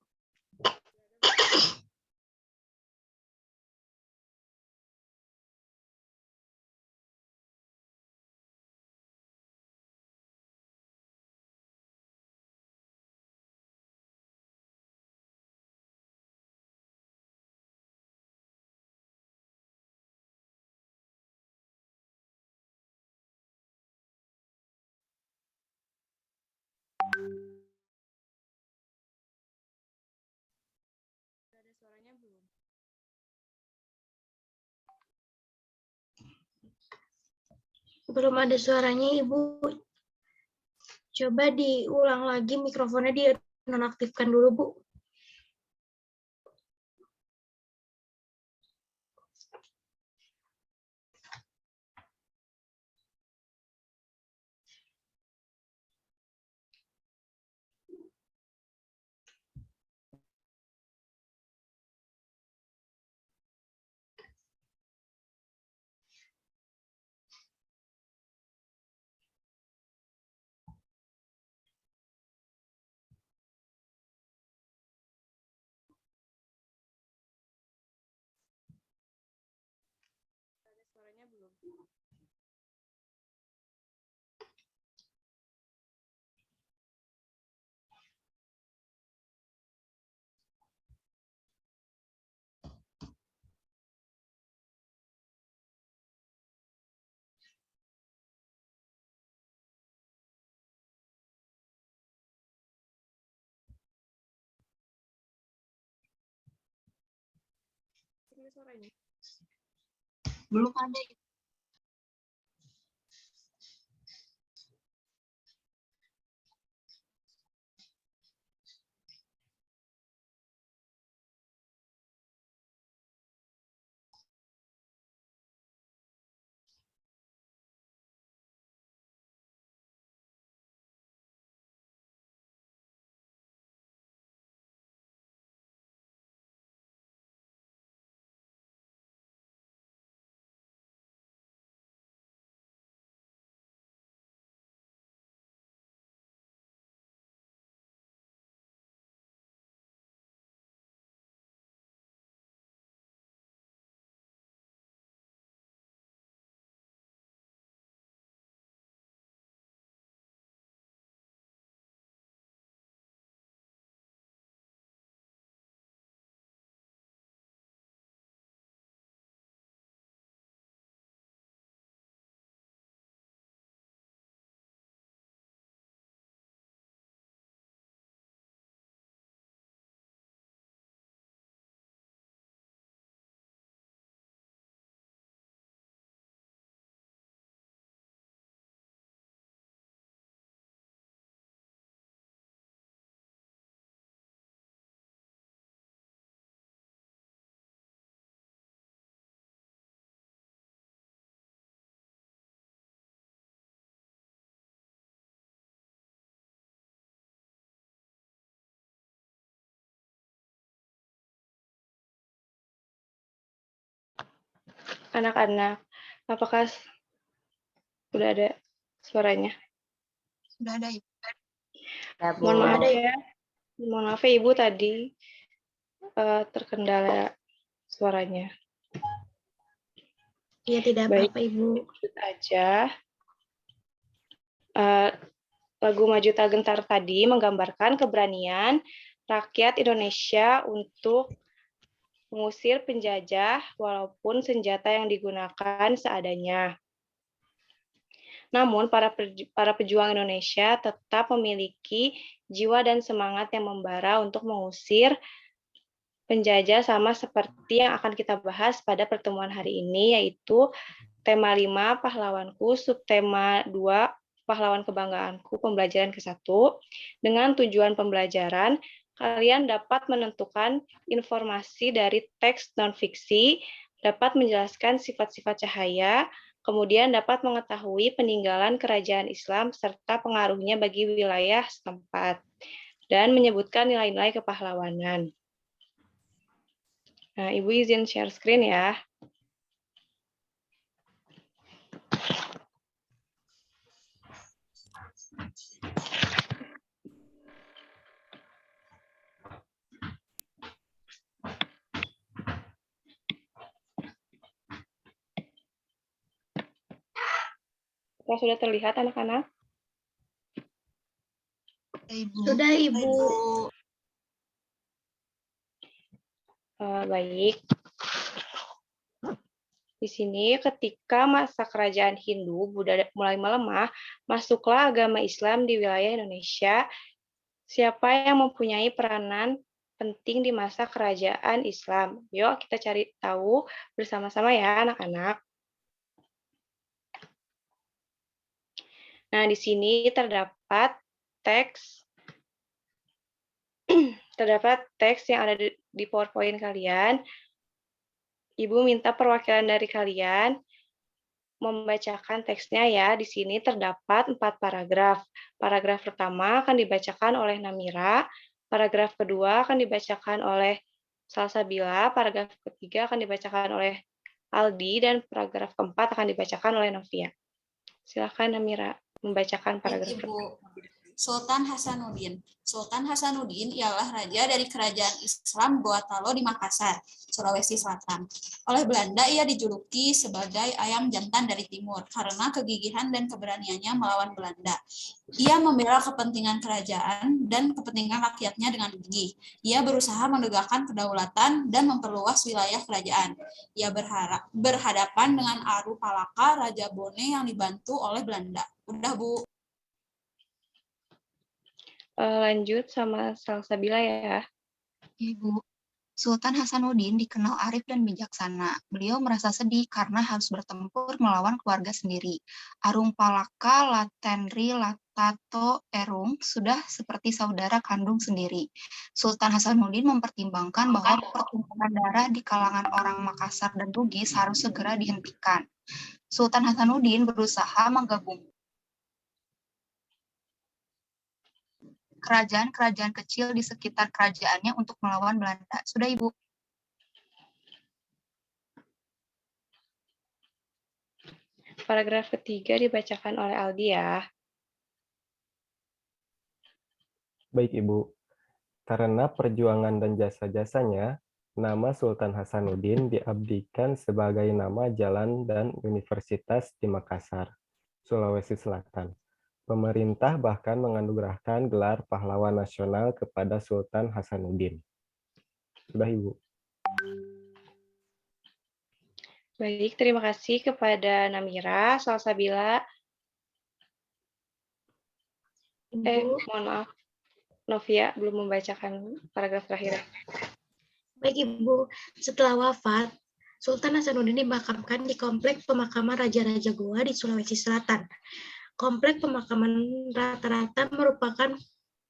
Belum ada suaranya, Ibu. Coba diulang lagi mikrofonnya, dinonaktifkan dulu, Bu. Belum ada. Anak-anak, apakah sudah ada suaranya? Sudah ada, Ibu. Mohon maaf ya. Mohon maaf ya Ibu tadi terkendala suaranya. Iya, tidak Baik, apa-apa, Ibu. lanjut aja. Lagu Maju Tak Gentar tadi menggambarkan keberanian rakyat Indonesia untuk mengusir penjajah walaupun senjata yang digunakan seadanya. Namun, para pejuang Indonesia tetap memiliki jiwa dan semangat yang membara untuk mengusir penjajah, sama seperti yang akan kita bahas pada pertemuan hari ini, yaitu tema 5, pahlawanku, subtema 2, pahlawan kebanggaanku, pembelajaran ke-1. Dengan tujuan pembelajaran, kalian dapat menentukan informasi dari teks non-fiksi, dapat menjelaskan sifat-sifat cahaya, kemudian dapat mengetahui peninggalan kerajaan Islam serta pengaruhnya bagi wilayah setempat, dan menyebutkan nilai-nilai kepahlawanan. Nah, Ibu izin share screen ya. Apakah sudah terlihat anak-anak? Sudah, Ibu. Baik. Di sini ketika masa kerajaan Hindu mulai melemah, masuklah agama Islam di wilayah Indonesia. Siapa yang mempunyai peranan penting di masa kerajaan Islam? Yuk kita cari tahu bersama-sama ya anak-anak. Nah, di sini terdapat teks yang ada di PowerPoint kalian. Ibu minta perwakilan dari kalian membacakan teksnya ya. Di sini terdapat 4 paragraf. Paragraf pertama akan dibacakan oleh Namira, paragraf kedua akan dibacakan oleh Salsabila, paragraf ketiga akan dibacakan oleh Aldi, dan paragraf keempat akan dibacakan oleh Novia. Silakan Namira membacakan paragraf pertama. Sultan Hasanuddin. Sultan Hasanuddin ialah raja dari kerajaan Islam Goa Talo di Makassar, Sulawesi Selatan. Oleh Belanda ia dijuluki sebagai ayam jantan dari timur karena kegigihan dan keberaniannya melawan Belanda. Ia membela kepentingan kerajaan dan kepentingan rakyatnya dengan gigih. Ia berusaha menegakkan kedaulatan dan memperluas wilayah kerajaan. Ia berhadapan dengan Aru Palaka, Raja Bone yang dibantu oleh Belanda. Udah, Bu. Lanjut sama Salsabila ya. Ibu, Sultan Hasanuddin dikenal arif dan bijaksana. Beliau merasa sedih karena harus bertempur melawan keluarga sendiri. Arung Palaka, Latenri, Latato, Erung sudah seperti saudara kandung sendiri. Sultan Hasanuddin mempertimbangkan bahwa pertumpahan darah di kalangan orang Makassar dan Bugis harus segera dihentikan. Sultan Hasanuddin berusaha menggabungkan kerajaan-kerajaan kecil di sekitar kerajaannya untuk melawan Belanda. Sudah, Ibu. Paragraf ketiga dibacakan oleh Aldi ya. Baik, Ibu. Karena perjuangan dan jasa-jasanya, nama Sultan Hasanuddin diabdikan sebagai nama jalan dan universitas di Makassar, Sulawesi Selatan. Pemerintah bahkan menganugerahkan gelar pahlawan nasional kepada Sultan Hasanuddin. Sudah, Ibu. Baik, terima kasih kepada Namira, Salsabila. Mohon maaf. Novia belum membacakan paragraf terakhir. Baik, Ibu. Setelah wafat, Sultan Hasanuddin dimakamkan di Komplek Pemakaman Raja-Raja Goa di Sulawesi Selatan. Komplek pemakaman rata-rata merupakan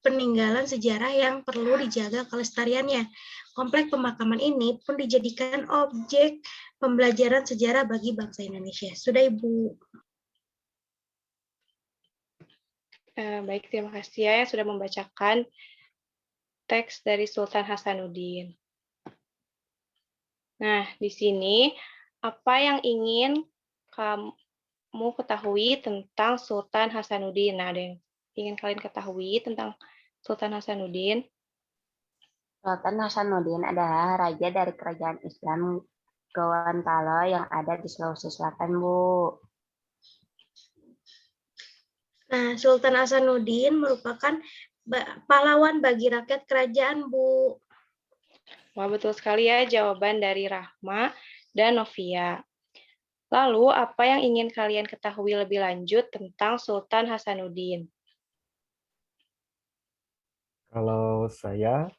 peninggalan sejarah yang perlu dijaga kelestariannya. Komplek pemakaman ini pun dijadikan objek pembelajaran sejarah bagi bangsa Indonesia. Sudah, Ibu. Baik, terima kasih ya yang sudah membacakan teks dari Sultan Hasanuddin. Nah, di sini apa yang ingin kamu ketahui tentang Sultan Hasanuddin? Nah, ada yang ingin kalian ketahui tentang Sultan Hasanuddin? Sultan Hasanuddin adalah raja dari kerajaan Islam Gorontalo yang ada di Sulawesi Selatan, Bu. Nah, Sultan Hasanuddin merupakan pahlawan bagi rakyat kerajaan, Bu. Wah, betul sekali ya jawaban dari Rahma dan Novia. Lalu, apa yang ingin kalian ketahui lebih lanjut tentang Sultan Hasanuddin? Kalau saya,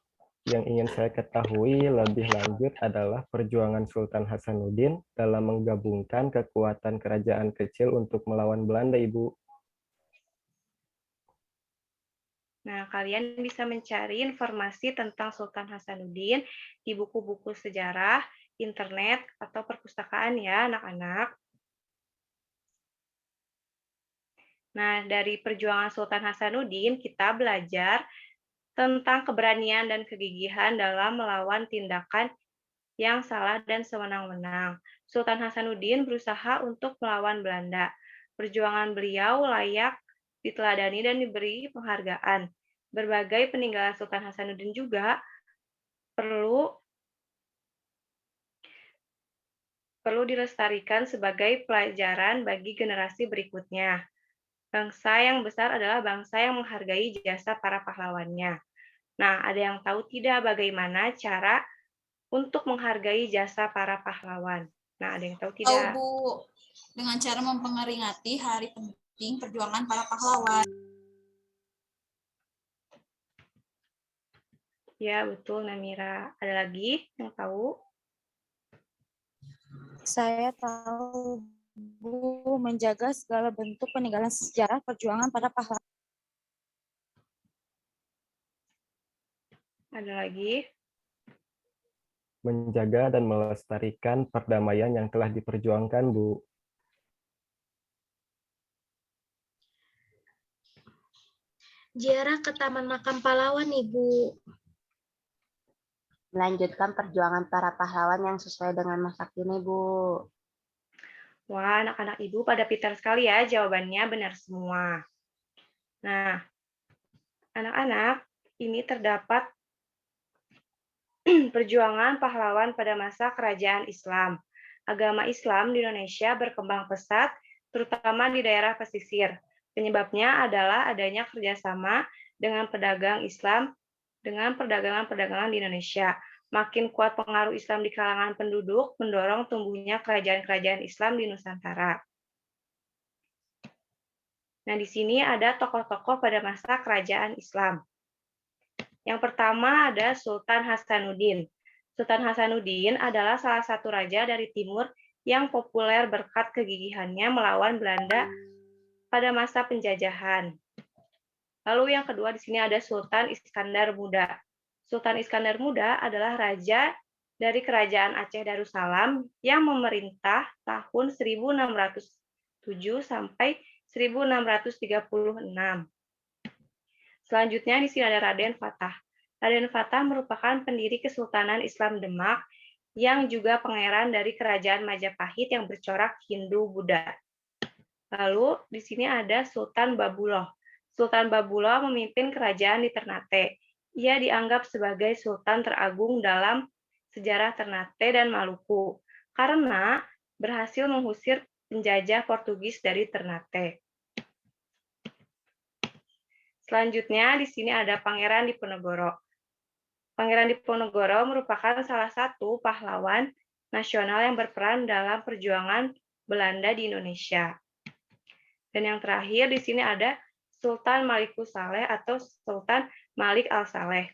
yang ingin saya ketahui lebih lanjut adalah perjuangan Sultan Hasanuddin dalam menggabungkan kekuatan kerajaan kecil untuk melawan Belanda, Ibu. Nah, kalian bisa mencari informasi tentang Sultan Hasanuddin di buku-buku sejarah, internet, atau perpustakaan ya, anak-anak. Nah, dari perjuangan Sultan Hasanuddin, kita belajar tentang keberanian dan kegigihan dalam melawan tindakan yang salah dan sewenang-wenang. Sultan Hasanuddin berusaha untuk melawan Belanda. Perjuangan beliau layak diteladani dan diberi penghargaan. Berbagai peninggalan Sultan Hasanuddin juga perlu dilestarikan sebagai pelajaran bagi generasi berikutnya. Bangsa yang besar adalah bangsa yang menghargai jasa para pahlawannya. Nah, ada yang tahu tidak bagaimana cara untuk menghargai jasa para pahlawan? Nah, ada yang tahu tidak? Tahu, Bu. Dengan cara memperingati hari penting perjuangan para pahlawan. Ya, betul, Namira. Ada lagi yang tahu? Saya tahu, Bu, menjaga segala bentuk peninggalan sejarah perjuangan para pahlawan. Ada lagi? Menjaga dan melestarikan perdamaian yang telah diperjuangkan, Bu. Ziarah ke Taman Makam Pahlawan, Ibu. Melanjutkan perjuangan para pahlawan yang sesuai dengan masa kini, Bu. Wah, anak-anak Ibu pada pintar sekali ya, jawabannya benar semua. Nah, Anak-anak, ini terdapat perjuangan pahlawan pada masa kerajaan Islam. Agama Islam di Indonesia berkembang pesat, terutama di daerah pesisir. Penyebabnya adalah adanya kerjasama dengan pedagang Islam dengan perdagangan-perdagangan di Indonesia. Makin kuat pengaruh Islam di kalangan penduduk, mendorong tumbuhnya kerajaan-kerajaan Islam di Nusantara. Nah, di sini ada tokoh-tokoh pada masa kerajaan Islam. Yang pertama ada Sultan Hasanuddin. Sultan Hasanuddin adalah salah satu raja dari timur yang populer berkat kegigihannya melawan Belanda pada masa penjajahan. Lalu yang kedua di sini ada Sultan Iskandar Muda. Sultan Iskandar Muda adalah raja dari Kerajaan Aceh Darussalam yang memerintah tahun 1607 sampai 1636. Selanjutnya di sini ada Raden Fatah. Raden Fatah merupakan pendiri Kesultanan Islam Demak yang juga pangeran dari Kerajaan Majapahit yang bercorak Hindu-Buddha. Lalu di sini ada Sultan Babuloh. Sultan Babuloh memimpin kerajaan di Ternate. Ia dianggap sebagai sultan teragung dalam sejarah Ternate dan Maluku karena berhasil mengusir penjajah Portugis dari Ternate. Selanjutnya di sini ada Pangeran Diponegoro. Pangeran Diponegoro merupakan salah satu pahlawan nasional yang berperan dalam perjuangan Belanda di Indonesia. Dan yang terakhir di sini ada Sultan Malikus Saleh atau Sultan Malik Al-Saleh.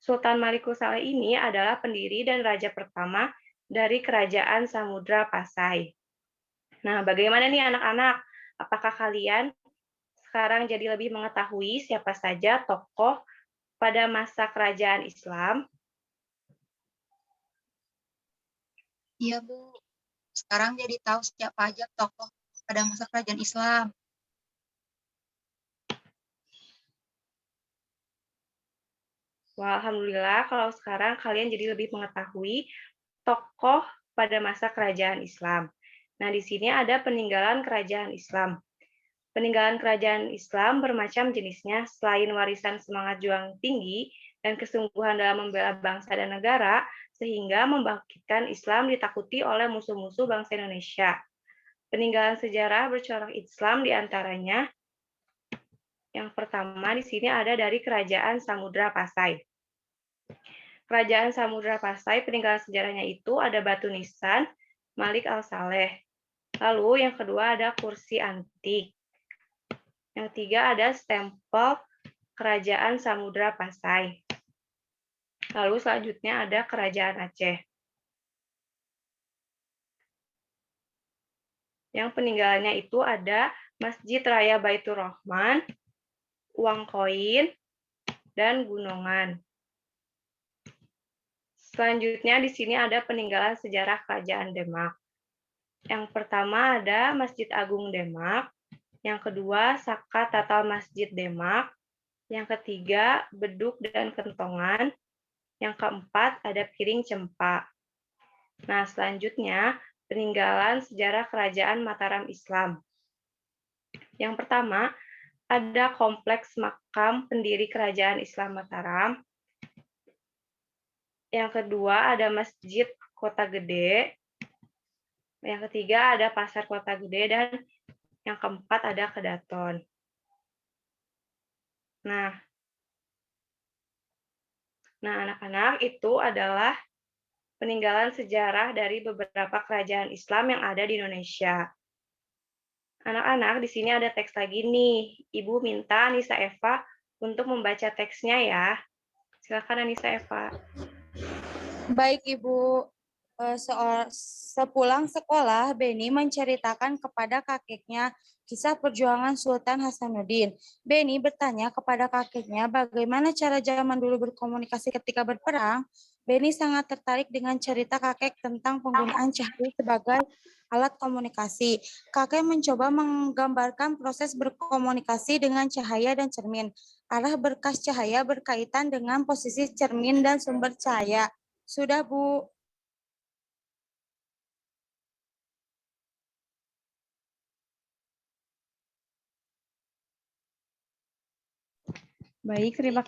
Sultan Malikus Saleh ini adalah pendiri dan raja pertama dari Kerajaan Samudra Pasai. Nah, bagaimana nih anak-anak? Apakah kalian sekarang jadi lebih mengetahui siapa saja tokoh pada masa kerajaan Islam? Iya, Bu. Sekarang jadi tahu siapa aja tokoh pada masa kerajaan Islam. Wah, alhamdulillah kalau sekarang kalian jadi lebih mengetahui tokoh pada masa kerajaan Islam. Nah, di sini ada peninggalan kerajaan Islam. Peninggalan kerajaan Islam bermacam jenisnya, selain warisan semangat juang tinggi dan kesungguhan dalam membela bangsa dan negara, sehingga membangkitkan Islam ditakuti oleh musuh-musuh bangsa Indonesia. Peninggalan sejarah bercorak Islam diantaranya, yang pertama di sini ada dari Kerajaan Samudra Pasai. Kerajaan Samudra Pasai, peninggalan sejarahnya itu ada batu nisan Malik Al-Saleh. Lalu yang kedua ada kursi antik. Yang ketiga ada stempel Kerajaan Samudra Pasai. Lalu selanjutnya ada Kerajaan Aceh. Yang peninggalannya itu ada Masjid Raya Baitur Rahman, uang koin, dan gunungan. Selanjutnya di sini ada peninggalan sejarah Kerajaan Demak. Yang pertama ada Masjid Agung Demak, yang kedua Saka Tatal Masjid Demak, yang ketiga Beduk dan Kentongan, yang keempat ada Piring Cempa. Nah, selanjutnya peninggalan sejarah Kerajaan Mataram Islam. Yang pertama ada kompleks makam pendiri Kerajaan Islam Mataram. Yang kedua ada Masjid Kota Gede. Yang ketiga ada Pasar Kota Gede, dan yang keempat ada Kedaton. Nah, anak-anak, itu adalah peninggalan sejarah dari beberapa kerajaan Islam yang ada di Indonesia. Anak-anak, di sini ada teks lagi nih. Ibu minta Anissa Eva untuk membaca teksnya ya. Silakan Anissa Eva. Baik, Ibu. Sepulang sekolah, Beni menceritakan kepada kakeknya kisah perjuangan Sultan Hasanuddin. Beni bertanya kepada kakeknya bagaimana cara zaman dulu berkomunikasi ketika berperang. Beni sangat tertarik dengan cerita kakek tentang penggunaan cahaya sebagai alat komunikasi. Kakek mencoba menggambarkan proses berkomunikasi dengan cahaya dan cermin. Arah berkas cahaya berkaitan dengan posisi cermin dan sumber cahaya. Sudah, Bu. Baik, terima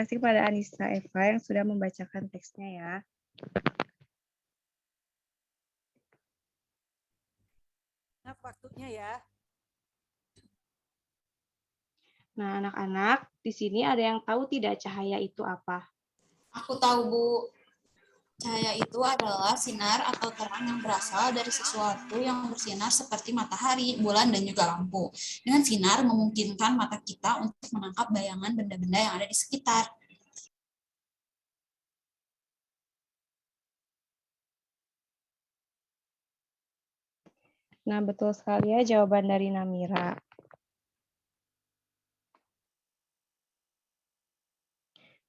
kasih kepada Anissa Eva yang sudah membacakan teksnya ya. Nah, waktunya ya. Nah, anak-anak, di sini ada yang tahu tidak cahaya itu apa? Aku tahu, Bu. Cahaya itu adalah sinar atau terang yang berasal dari sesuatu yang bersinar seperti matahari, bulan, dan juga lampu. Dengan sinar memungkinkan mata kita untuk menangkap bayangan benda-benda yang ada di sekitar. Nah, betul sekali ya jawaban dari Namira.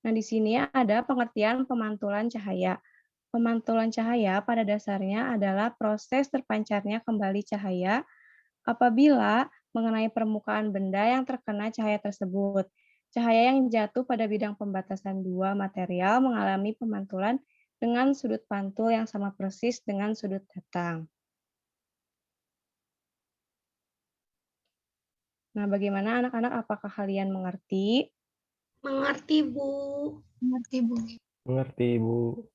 Nah, di sini ada pengertian pemantulan cahaya. Pemantulan cahaya pada dasarnya adalah proses terpancarnya kembali cahaya apabila mengenai permukaan benda yang terkena cahaya tersebut. Cahaya yang jatuh pada bidang pembatasan dua material mengalami pemantulan dengan sudut pantul yang sama persis dengan sudut datang. Nah, bagaimana anak-anak? Apakah kalian mengerti? Mengerti, Bu. Mengerti, Bu. Mengerti, Bu.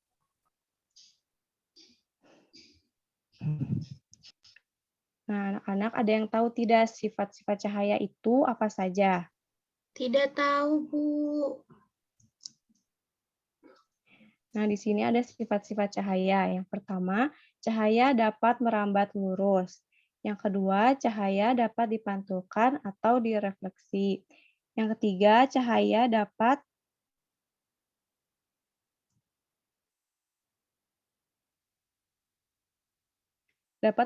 Nah, anak-anak ada yang tahu tidak sifat-sifat cahaya itu apa saja? Tidak tahu, Bu. Nah, di sini ada sifat-sifat cahaya. Yang pertama, cahaya dapat merambat lurus. Yang kedua, cahaya dapat dipantulkan atau direfleksi. Yang ketiga, cahaya dapat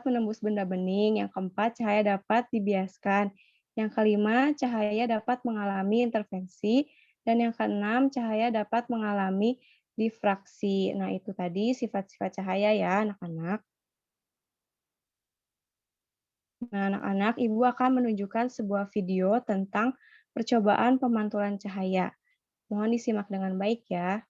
menembus benda bening. Yang keempat, cahaya dapat dibiaskan. Yang kelima, cahaya dapat mengalami intervensi. Dan yang keenam, cahaya dapat mengalami difraksi. Nah, itu tadi sifat-sifat cahaya ya, anak-anak. Nah, anak-anak, Ibu akan menunjukkan sebuah video tentang percobaan pemantulan cahaya. Mohon disimak dengan baik ya.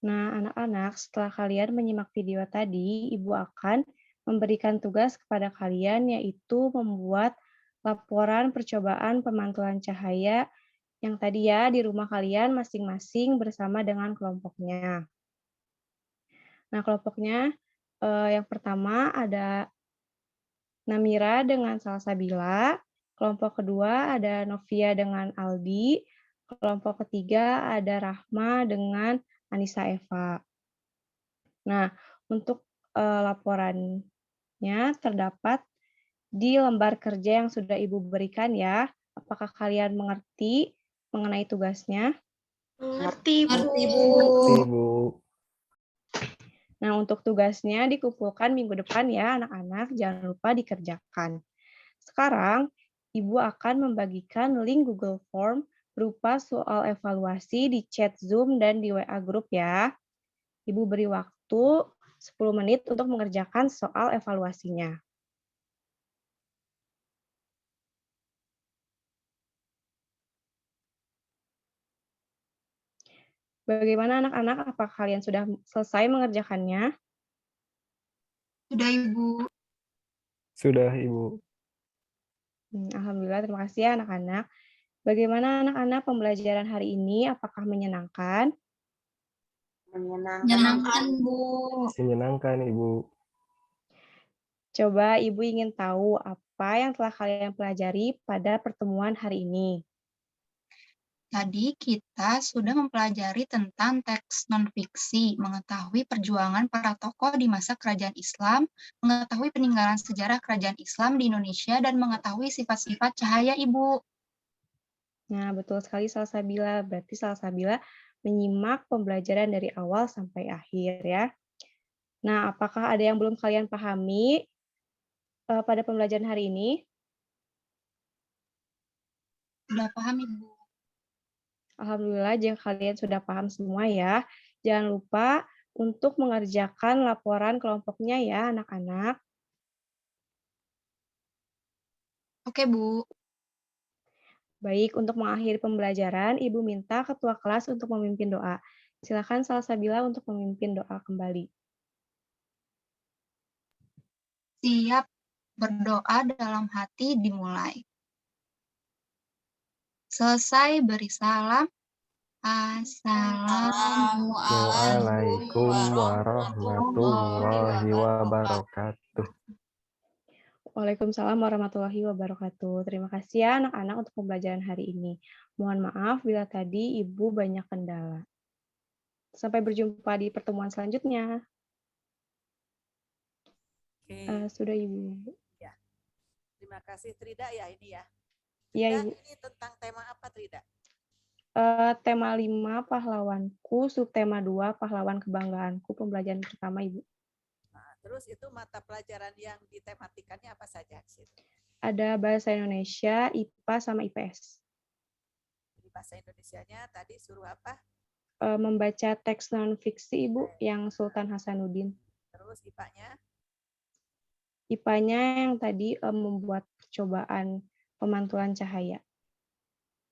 Nah, anak-anak, setelah kalian menyimak video tadi, Ibu akan memberikan tugas kepada kalian yaitu membuat laporan percobaan pemantulan cahaya yang tadi ya di rumah kalian masing-masing bersama dengan kelompoknya. Nah, kelompoknya yang pertama ada Namira dengan Salsabila, kelompok kedua ada Novia dengan Aldi, kelompok ketiga ada Rahma dengan Anissa Eva. Nah, untuk laporannya terdapat di lembar kerja yang sudah Ibu berikan ya. Apakah kalian mengerti mengenai tugasnya? Mengerti, Bu. Ngerti, Bu. Ibu. Nah, untuk tugasnya dikumpulkan minggu depan ya, anak-anak. Jangan lupa dikerjakan. Sekarang, Ibu akan membagikan link Google Form berupa soal evaluasi di chat Zoom dan di WA Group ya. Ibu beri waktu 10 menit untuk mengerjakan soal evaluasinya. Bagaimana anak-anak? Apakah kalian sudah selesai mengerjakannya? Sudah, Ibu. Sudah, Ibu. Alhamdulillah, terima kasih ya anak-anak. Bagaimana anak-anak pembelajaran hari ini? Apakah menyenangkan? Menyenangkan. Bu. Menyenangkan, Ibu. Coba Ibu ingin tahu apa yang telah kalian pelajari pada pertemuan hari ini. Tadi kita sudah mempelajari tentang teks non-fiksi, mengetahui perjuangan para tokoh di masa kerajaan Islam, mengetahui peninggalan sejarah kerajaan Islam di Indonesia, dan mengetahui sifat-sifat cahaya, Ibu. Nah, betul sekali Salsabila. Berarti Salsabila menyimak pembelajaran dari awal sampai akhir ya. Nah, apakah ada yang belum kalian pahami pada pembelajaran hari ini? Sudah paham, Ibu. Alhamdulillah, jika kalian sudah paham semua ya. Jangan lupa untuk mengerjakan laporan kelompoknya ya, anak-anak. Oke, Bu. Baik, untuk mengakhiri pembelajaran, Ibu minta ketua kelas untuk memimpin doa. Silakan Salsabila untuk memimpin doa kembali. Siap berdoa dalam hati dimulai. Selesai beri salam. Assalamualaikum warahmatullahi wabarakatuh. Waalaikumsalam warahmatullahi wabarakatuh. Terima kasih ya anak-anak untuk pembelajaran hari ini. Mohon maaf bila tadi Ibu banyak kendala. Sampai berjumpa di pertemuan selanjutnya. Oke. Sudah Ibu. Ya. Terima kasih Trida ya ini ya. Iya, Trida, Ibu. ini tentang tema apa Trida? Tema 5 pahlawanku, subtema 2 pahlawan kebanggaanku, pembelajaran pertama Ibu. Nah, terus itu mata pelajaran yang ditematikannya apa saja? Ada bahasa Indonesia, IPA sama IPS. Di bahasa Indonesianya tadi suruh apa? Membaca teks non-fiksi Ibu, yang Sultan Hasanuddin. Terus IPA-nya? IPA-nya yang tadi membuat percobaan pemantulan cahaya.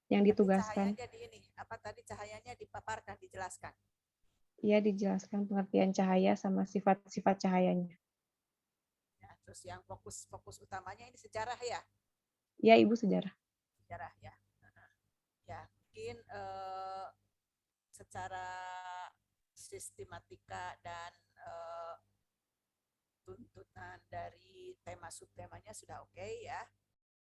Yang ditugaskan. Cahayanya di ini, apa tadi cahayanya dipaparkan, dijelaskan? Iya, dijelaskan pengertian cahaya sama sifat-sifat cahayanya. Ya, terus yang fokus utamanya ini sejarah ya? Iya, Ibu, sejarah. Sejarah ya. Ya, mungkin secara sistematika dan tuntutan dari tema subtemanya sudah oke ya.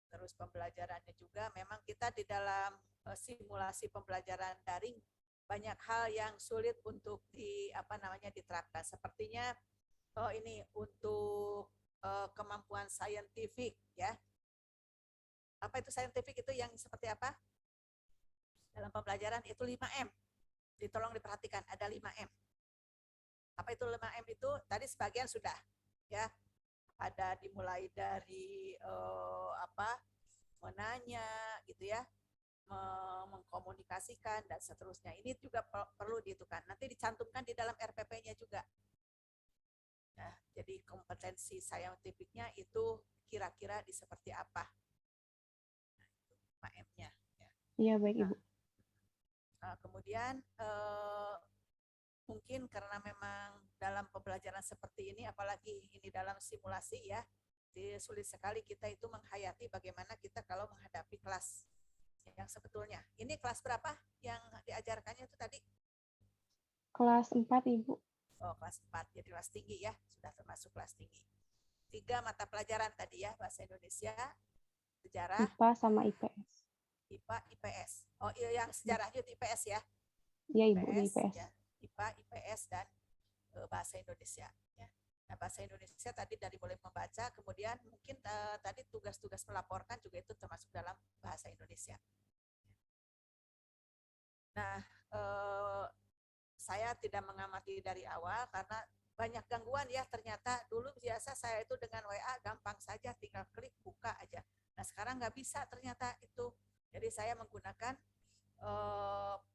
Terus pembelajarannya juga memang kita di dalam simulasi pembelajaran daring banyak hal yang sulit untuk diterapkan. Sepertinya ini untuk kemampuan saintifik ya. Apa itu saintifik itu yang seperti apa? Dalam pembelajaran itu 5M. Ditolong diperhatikan ada 5M. Apa itu 5M itu? Tadi sebagian sudah ya. Ada dimulai dari menanya gitu ya, mengkomunikasikan dan seterusnya. Ini juga perlu diitukan. Nanti dicantumkan di dalam RPP-nya juga. Nah, jadi kompetensi saintifiknya itu kira-kira di seperti apa? Nah, itu 5M-nya. Iya, baik Ibu. Kemudian mungkin karena memang dalam pembelajaran seperti ini, apalagi ini dalam simulasi ya, sulit sekali kita itu menghayati bagaimana kita kalau menghadapi kelas yang sebetulnya. Ini kelas berapa yang diajarkannya itu tadi? Kelas 4, Ibu. Oh, kelas 4, jadi kelas tinggi ya, sudah termasuk kelas tinggi. 3 mata pelajaran tadi ya, bahasa Indonesia, sejarah, IPA sama IPS. IPA, IPS. Oh, yang sejarahnya itu IPS ya? Iya, Ibu, di IPS. Ya. IPA, IPS, dan bahasa Indonesia. Ya. Nah, bahasa Indonesia tadi dari mulai membaca, kemudian mungkin tadi tugas-tugas melaporkan juga itu termasuk dalam bahasa Indonesia. Nah, saya tidak mengamati dari awal karena banyak gangguan ya, ternyata dulu biasa saya itu dengan WA gampang saja, tinggal klik buka aja. Nah sekarang nggak bisa ternyata itu, jadi saya menggunakan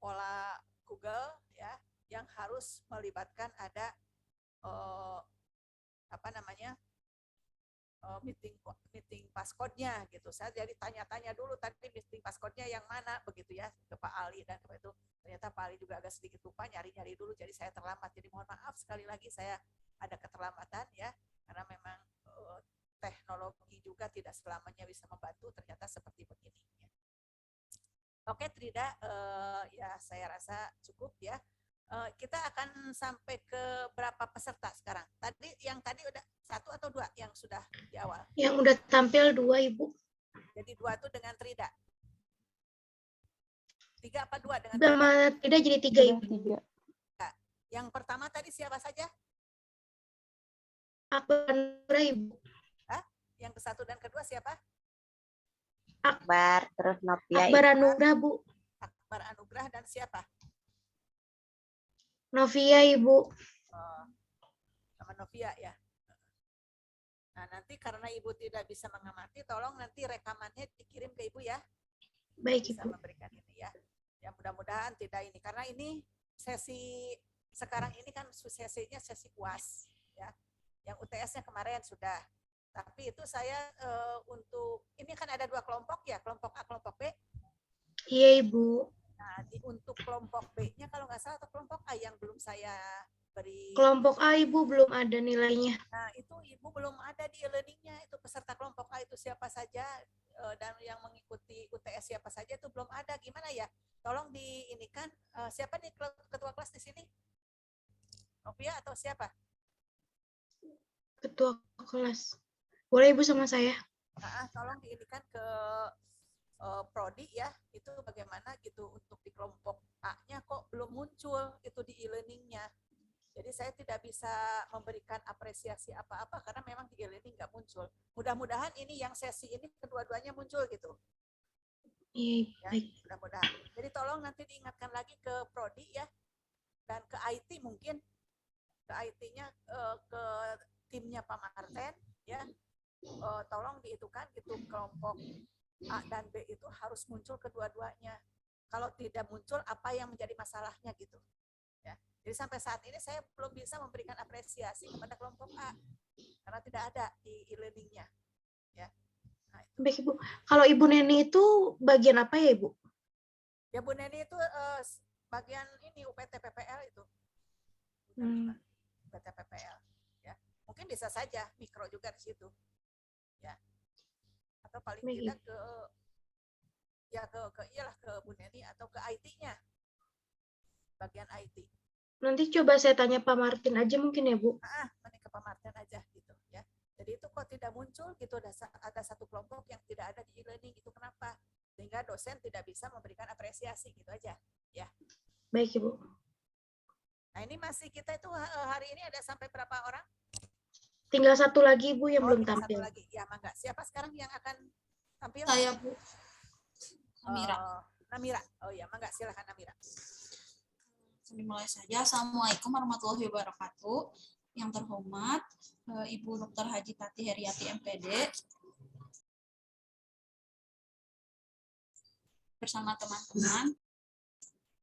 pola Google ya, yang harus melibatkan ada meeting passcode-nya gitu. Saya jadi tanya-tanya dulu tadi meeting passcode-nya yang mana begitu ya ke Pak Ali, dan itu ternyata Pak Ali juga agak sedikit lupa, nyari-nyari dulu, jadi saya terlambat. Jadi mohon maaf sekali lagi saya ada keterlambatan ya, karena memang teknologi juga tidak selamanya bisa membantu, ternyata seperti begini. Oke Trida, ya saya rasa cukup ya. Kita akan sampai ke berapa peserta sekarang? Yang tadi udah 1 atau 2 yang sudah di awal? Yang udah tampil 2, Ibu. Jadi 2 itu dengan Trida. 3 apa 2 dengan Sama Trida jadi 3, Ibu. Yang pertama tadi siapa saja? Akbar Anugrah, Ibu. Yang ke-1 dan kedua siapa? Akbar, terus Novia. Akbar Anugrah, Bu. Akbar Anugrah dan siapa? Novia, Ibu. Sama Novia ya. Nah, nanti karena Ibu tidak bisa mengamati, tolong nanti rekamannya dikirim ke Ibu ya. Baik, bisa Ibu. Memberikan ini ya. Ya mudah-mudahan tidak ini, karena ini sesi sekarang ini kan sesinya sesi UAS ya. Yang UTS-nya kemarin sudah. Tapi itu saya untuk ini kan ada 2 kelompok ya, kelompok A, kelompok B. Iya, Ibu. Nah, untuk kelompok B-nya kalau nggak salah atau kelompok A yang belum saya beri. Kelompok A, Ibu, belum ada nilainya. Nah, itu Ibu belum ada di e-learning-nya, itu peserta kelompok A itu siapa saja, dan yang mengikuti UTS siapa saja itu belum ada. Gimana ya? Tolong diinikan, siapa nih ketua kelas di sini? Novia atau siapa? Ketua kelas. Boleh, Ibu, sama saya. Tolong diinikan ke Prodi ya, itu bagaimana gitu untuk di kelompok A-nya kok belum muncul itu di e-learning-nya. Jadi saya tidak bisa memberikan apresiasi apa-apa karena memang di e-learning nggak muncul. Mudah-mudahan ini yang sesi ini kedua-duanya muncul gitu. Iya, ya, baik. Mudah-mudahan. Jadi tolong nanti diingatkan lagi ke Prodi ya, dan ke IT mungkin, ke IT-nya, ke timnya Pak Marten ya. Tolong diitukan gitu kelompok A dan B itu harus muncul kedua-duanya. Kalau tidak muncul, apa yang menjadi masalahnya gitu. Ya. Jadi sampai saat ini saya belum bisa memberikan apresiasi kepada kelompok A karena tidak ada di e-learning-nya. Ya. Nah, Baik, Ibu. Kalau Ibu Neni itu bagian apa ya, Ibu? Ya Bu Neni itu bagian ini UPT PPL itu. UPT PPL. Ya. Mungkin bisa saja mikro juga di situ. Ya. Atau paling tidak ke Bu Neni atau ke IT-nya, bagian IT. Nanti coba saya tanya Pak Martin aja mungkin ya, Bu. Nanti ke Pak Martin aja gitu ya. Jadi itu kok tidak muncul gitu, ada satu kelompok yang tidak ada di e-learning itu kenapa? Sehingga dosen tidak bisa memberikan apresiasi gitu aja ya. Baik, Ibu. Nah, ini masih kita itu hari ini ada sampai berapa orang? Tinggal 1 lagi, Bu, yang belum tampil. 1 lagi. Ya, mangga. Siapa sekarang yang akan tampil? Saya, Bu. Namira. Namira. Oh ya, mangga, silakan Namira. Dimulai saja. Assalamualaikum warahmatullahi wabarakatuh. Yang terhormat Ibu Dr. Haji Tati Heriati MPD bersama teman-teman.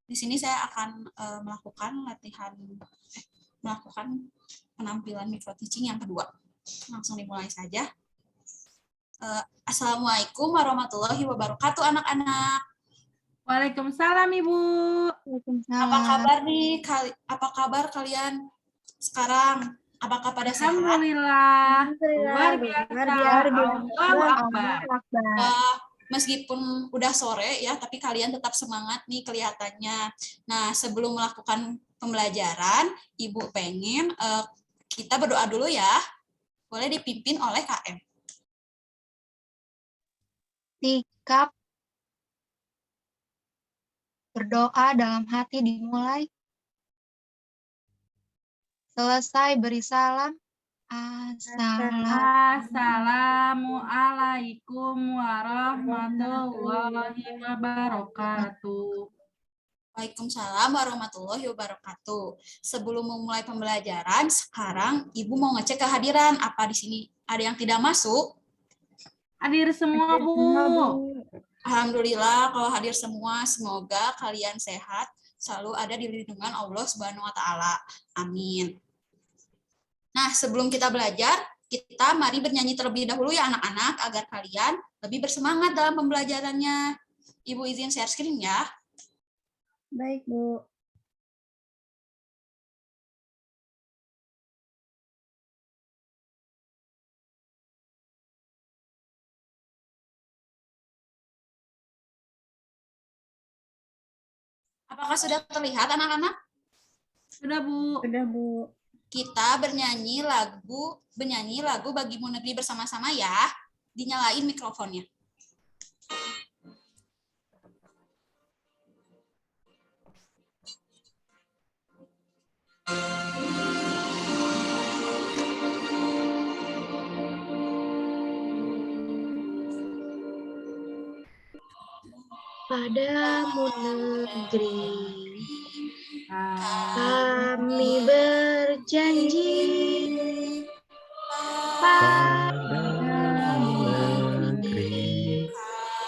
Di sini saya akan melakukan penampilan micro teaching yang kedua. Langsung dimulai saja. Assalamualaikum warahmatullahi wabarakatuh, anak-anak. Waalaikumsalam, Ibu. Apa kabar nih? Apa kabar kalian sekarang? Apakah pada sehat? Alhamdulillah. Luar biasa. Allahu Akbar. Meskipun udah sore ya, tapi kalian tetap semangat nih kelihatannya. Nah, sebelum melakukan pembelajaran, Ibu pengen kita berdoa dulu ya. Boleh dipimpin oleh KM. Sikap berdoa dalam hati dimulai. Selesai beri salam. Assalamualaikum warahmatullahi wabarakatuh. Waalaikumsalam warahmatullahi wabarakatuh. Sebelum memulai pembelajaran, sekarang Ibu mau ngecek kehadiran. Apa di sini ada yang tidak masuk? Hadir semua, Bu. Alhamdulillah kalau hadir semua, semoga kalian sehat, selalu ada di lindungan Allah Subhanahu wa taala. Amin. Nah, sebelum kita belajar, kita mari bernyanyi terlebih dahulu ya anak-anak, agar kalian lebih bersemangat dalam pembelajarannya. Ibu izin share screen ya. Baik, Bu. Apakah sudah terlihat anak-anak? Sudah, Bu. Sudah, Bu. Kita bernyanyi lagu Bagimu Negeri bersama-sama ya. Dinyalain mikrofonnya. Padamu negeri, kami berjanji. Padamu negeri,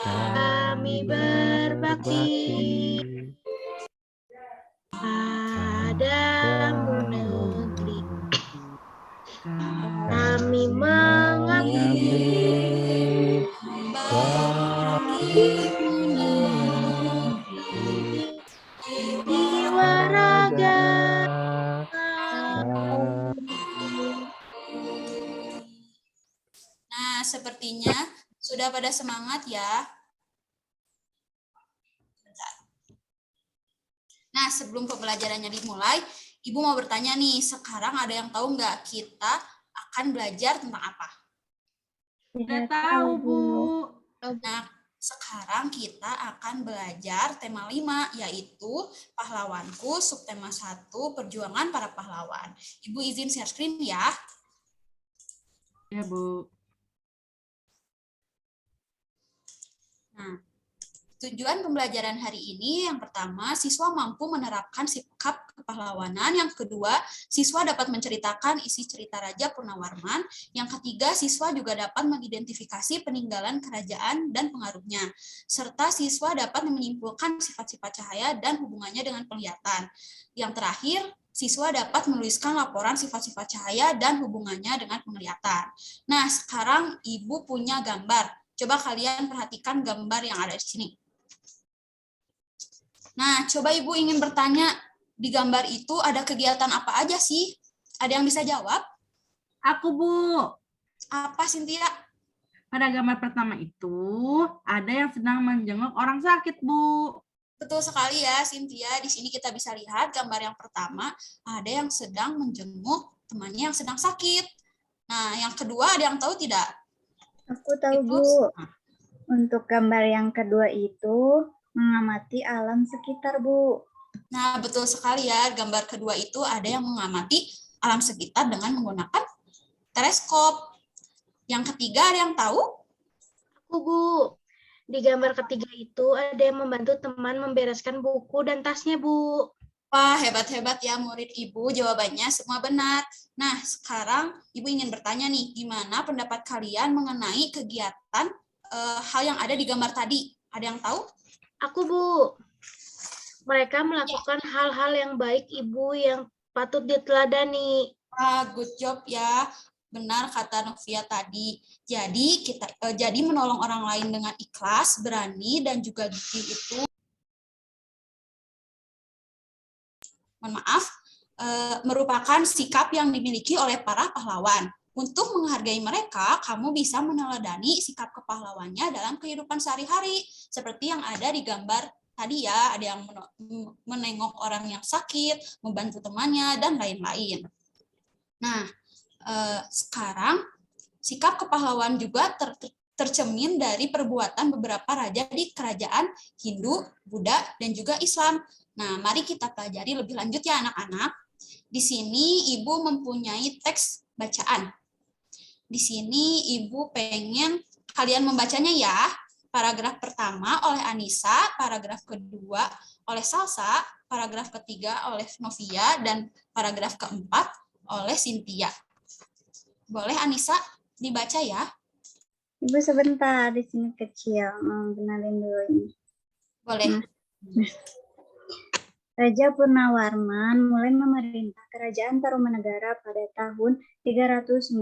kami berbakti. Padamu negeri, kami mengabdi. Jiwa raga. Nah, sepertinya sudah pada semangat ya. Bentar. Nah, sebelum pembelajarannya dimulai, Ibu mau bertanya nih, sekarang ada yang tahu nggak kita akan belajar tentang apa? Sudah tahu, Bu. Nah, sekarang kita akan belajar tema 5, yaitu pahlawanku, subtema 1, perjuangan para pahlawan. Ibu izin share screen ya. Ya, Bu. Nah, tujuan pembelajaran hari ini yang pertama, siswa mampu menerapkan sikap kepahlawanan. Yang kedua, siswa dapat menceritakan isi cerita Raja Purnawarman. Yang ketiga, siswa juga dapat mengidentifikasi peninggalan kerajaan dan pengaruhnya. Serta siswa dapat menyimpulkan sifat-sifat cahaya dan hubungannya dengan penglihatan. Yang terakhir, siswa dapat menuliskan laporan sifat-sifat cahaya dan hubungannya dengan penglihatan. Nah, sekarang Ibu punya gambar. Coba kalian perhatikan gambar yang ada di sini. Nah, coba Ibu ingin bertanya, di gambar itu ada kegiatan apa aja sih? Ada yang bisa jawab? Aku, Bu. Apa, Cynthia? Pada gambar pertama itu, ada yang sedang menjenguk orang sakit, Bu. Betul sekali ya, Cynthia. Di sini kita bisa lihat gambar yang pertama, ada yang sedang menjenguk temannya yang sedang sakit. Nah, yang kedua ada yang tahu tidak? Aku tahu, Bu. Untuk gambar yang kedua itu mengamati alam sekitar, Bu. Nah, betul sekali ya. Gambar kedua itu ada yang mengamati alam sekitar dengan menggunakan teleskop. Yang ketiga ada yang tahu? Aku, Bu. Di gambar ketiga itu ada yang membantu teman membereskan buku dan tasnya, Bu. Wah, hebat-hebat ya murid Ibu, jawabannya semua benar. Nah, sekarang Ibu ingin bertanya nih, gimana pendapat kalian mengenai kegiatan hal yang ada di gambar tadi? Ada yang tahu? Aku, Bu. Mereka melakukan hal-hal yang baik, Ibu, yang patut diteladani. Ah, good job ya. Benar kata Novia tadi. Jadi menolong orang lain dengan ikhlas, berani, dan juga gigih itu merupakan sikap yang dimiliki oleh para pahlawan. Untuk menghargai mereka, kamu bisa meneladani sikap kepahlawannya dalam kehidupan sehari-hari, seperti yang ada di gambar tadi ya, ada yang menengok orang yang sakit, membantu temannya, dan lain-lain. Nah, sekarang sikap kepahlawan juga tercermin dari perbuatan beberapa raja di kerajaan Hindu, Buddha, dan juga Islam. Nah, mari kita pelajari lebih lanjut ya anak-anak. Di sini Ibu mempunyai teks bacaan. Di sini Ibu pengen kalian membacanya ya. Paragraf pertama oleh Anissa, paragraf kedua oleh Salsa, paragraf ketiga oleh Novia, dan paragraf keempat oleh Cynthia. Boleh Anissa dibaca ya? Ibu sebentar, di sini kecil. Kenalin dulu ini. Boleh. Raja Purnawarman mulai memerintah kerajaan Tarumanegara pada tahun 395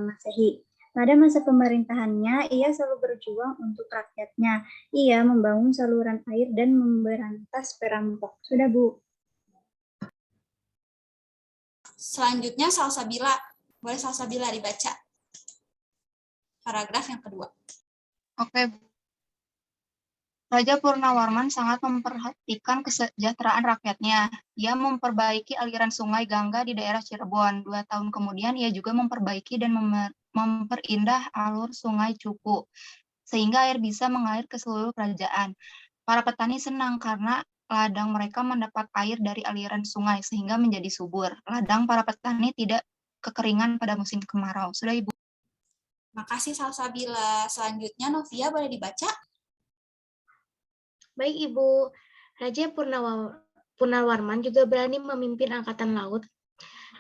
Masehi. Pada masa pemerintahannya, ia selalu berjuang untuk rakyatnya. Ia membangun saluran air dan memberantas perampok. Sudah, Bu. Selanjutnya Salsabila. Boleh Salsabila dibaca. Paragraf yang kedua. Oke, Bu. Raja Purnawarman sangat memperhatikan kesejahteraan rakyatnya. Ia memperbaiki aliran sungai Gangga di daerah Cirebon. 2 tahun kemudian ia juga memperbaiki dan memperindah alur sungai Cupu, sehingga air bisa mengalir ke seluruh kerajaan. Para petani senang karena ladang mereka mendapat air dari aliran sungai, sehingga menjadi subur. Ladang para petani tidak kekeringan pada musim kemarau. Sudah, Ibu. Makasih Salsabila. Selanjutnya Novia boleh dibaca? Baik Ibu, Raja Purnawarman juga berani memimpin Angkatan Laut